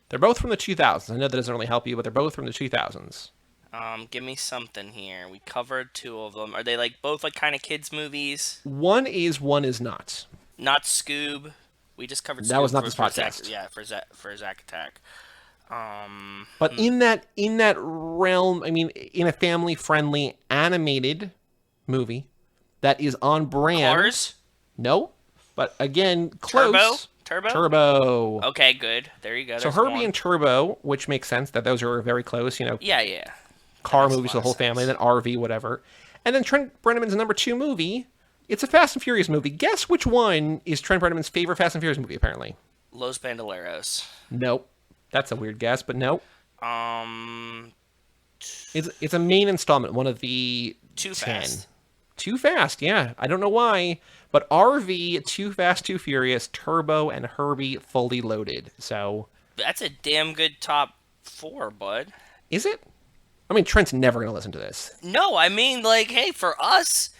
They're both from the 2000s. I know that doesn't really help you, but they're both from the 2000s. Give me something here. We covered 2 of them. Are they like both like kind of kids movies? One is not. Not Scoob. We just covered Scoob. That was not this for podcast. for Zack Attack. But in that realm, I mean, in a family-friendly animated movie that is on brand. Cars? No, but again, close. Turbo. Okay, good. There you go. So Herbie and Turbo, which makes sense that those are very close. Yeah. Car movies for the whole family, then RV, whatever. And then Trent Brenneman's number 2 movie. It's a Fast and Furious movie. Guess which one is Trent Brenneman's favorite Fast and Furious movie, apparently? Los Bandoleros. Nope. That's a weird guess, but nope. It's a main installment, one of the Too 10. Fast. Too Fast, yeah. I don't know why, but RV, Too Fast, Too Furious, Turbo, and Herbie Fully Loaded. So That's a damn good top 4, bud. is it? I mean, Trent's never going to listen to this. No, I mean, like, hey, for us,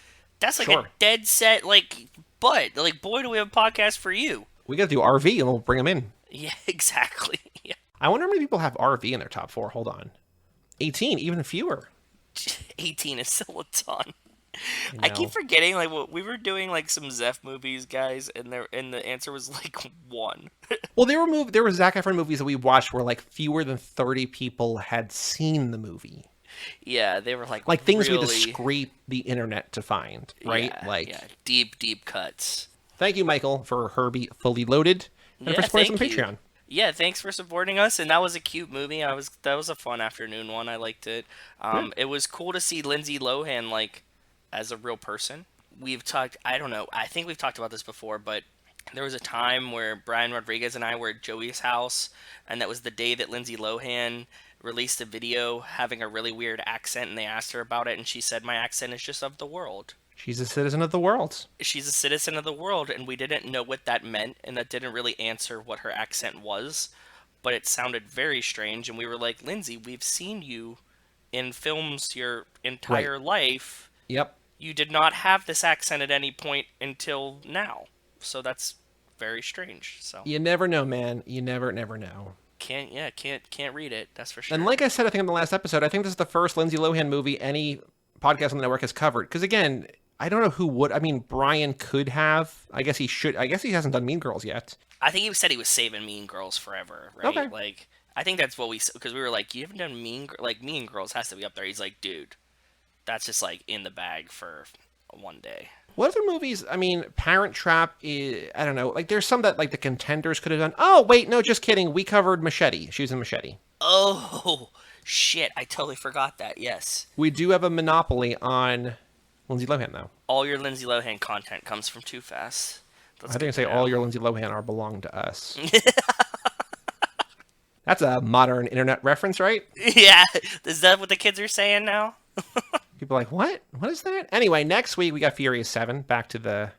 that's like Sure. a dead set, like, but, like, boy, do we have a podcast for you. We got to do RV, and we'll bring him in. Yeah, exactly. Yeah. I wonder how many people have RV in their top 4. Hold on. 18, even fewer. 18 is still a ton. I keep forgetting, like, we were doing, like, some Zeph movies, guys, and the answer was, like, 1. Well, there were Zac Efron movies that we watched where, like, fewer than 30 people had seen the movie. Yeah, they were, like things really... we had to scrape the internet to find, right? Yeah, deep cuts. Thank you, Michael, for Herbie Fully Loaded, and for supporting us on Patreon. Yeah, thanks for supporting us, and that was a cute movie. That was a fun afternoon one. I liked it. It was cool to see Lindsay Lohan, like, as a real person. We've talked, I don't know, I think we've talked about this before, but there was a time where Brian Rodriguez and I were at Joey's house, and that was the day that Lindsay Lohan released a video having a really weird accent, and they asked her about it, and she said, my accent is just of the world. She's a citizen of the world. She's a citizen of the world, and we didn't know what that meant, and that didn't really answer what her accent was, but it sounded very strange, and we were like, Lindsay, we've seen you in films your entire life. Yep. You did not have this accent at any point until now. So that's very strange. So you never know, man. You never know. Can't read it. That's for sure. And like I said, I think in the last episode, I think this is the first Lindsay Lohan movie any podcast on the network has covered. Because again, I don't know who would. I mean, Brian could have. I guess he should. I guess he hasn't done Mean Girls yet. I think he said he was saving Mean Girls forever. Right? Okay. Like, I think that's what because we were like, you haven't done Mean Girls has to be up there. He's like, dude, that's just like in the bag for one day. What other movies? I mean, Parent Trap is, I don't know. Like, there's some that, like, the Contenders could have done. Oh, wait, no, just kidding. We covered Machete. She was in Machete. Oh, shit. I totally forgot that. Yes. We do have a monopoly on Lindsay Lohan, though. All your Lindsay Lohan content comes from Too Fast. I think I say all your Lindsay Lohan are belong to us. That's a modern internet reference, right? Yeah. Is that what the kids are saying now? People are like, what? What is that? Anyway, next week we got Furious 7. Back to the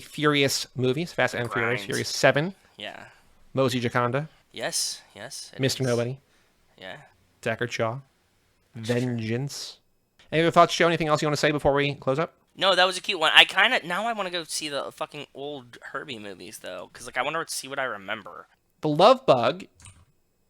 Furious movies. Fast and Furious. Furious 7. Yeah. Mosey Jaconda. Yes. Mr. Nobody. Yeah. Deckard Shaw. Vengeance. Any other thoughts, Joe? Anything else you want to say before we close up? No, that was a cute one. Now I want to go see the fucking old Herbie movies, though. Because, like, I want to see what I remember. The Love Bug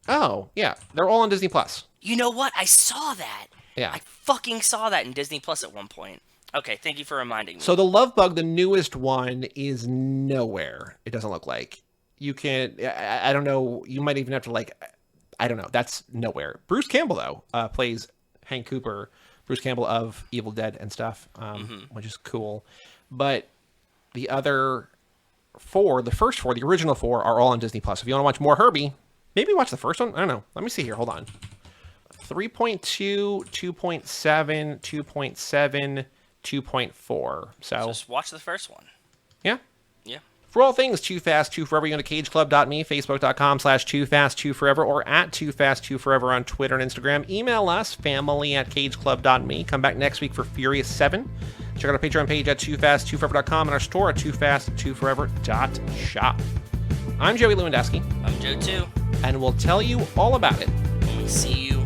Oh, yeah. They're all on Disney Plus. You know what? I saw that. Yeah. I fucking saw that in Disney Plus at one point. Okay, thank you for reminding me. So the Love Bug, the newest one, is nowhere. It doesn't look like. You can, I don't know, you might even have to I don't know. That's nowhere. Bruce Campbell, though, plays Hank Cooper, Bruce Campbell of Evil Dead and stuff, which is cool. But the other four, the first four, the original four, are all on Disney Plus. If you want to watch more Herbie, maybe watch the first one. I don't know. Let me see here. Hold on. 3.2, 2.7, 2.7, 2.4. So just watch the first one. Yeah. Yeah. For all things Too Fast, Too Forever, you go to cageclub.me, facebook.com/TooFast2Forever, or at TooFast2Forever on Twitter and Instagram. Email us, family@cageclub.me. Come back next week for Furious 7. Check out our Patreon page at TooFast2Forever.com and our store at TooFast2Forever.shop. I'm Joey Lewandowski. I'm Joe, too. And we'll tell you all about it When we see you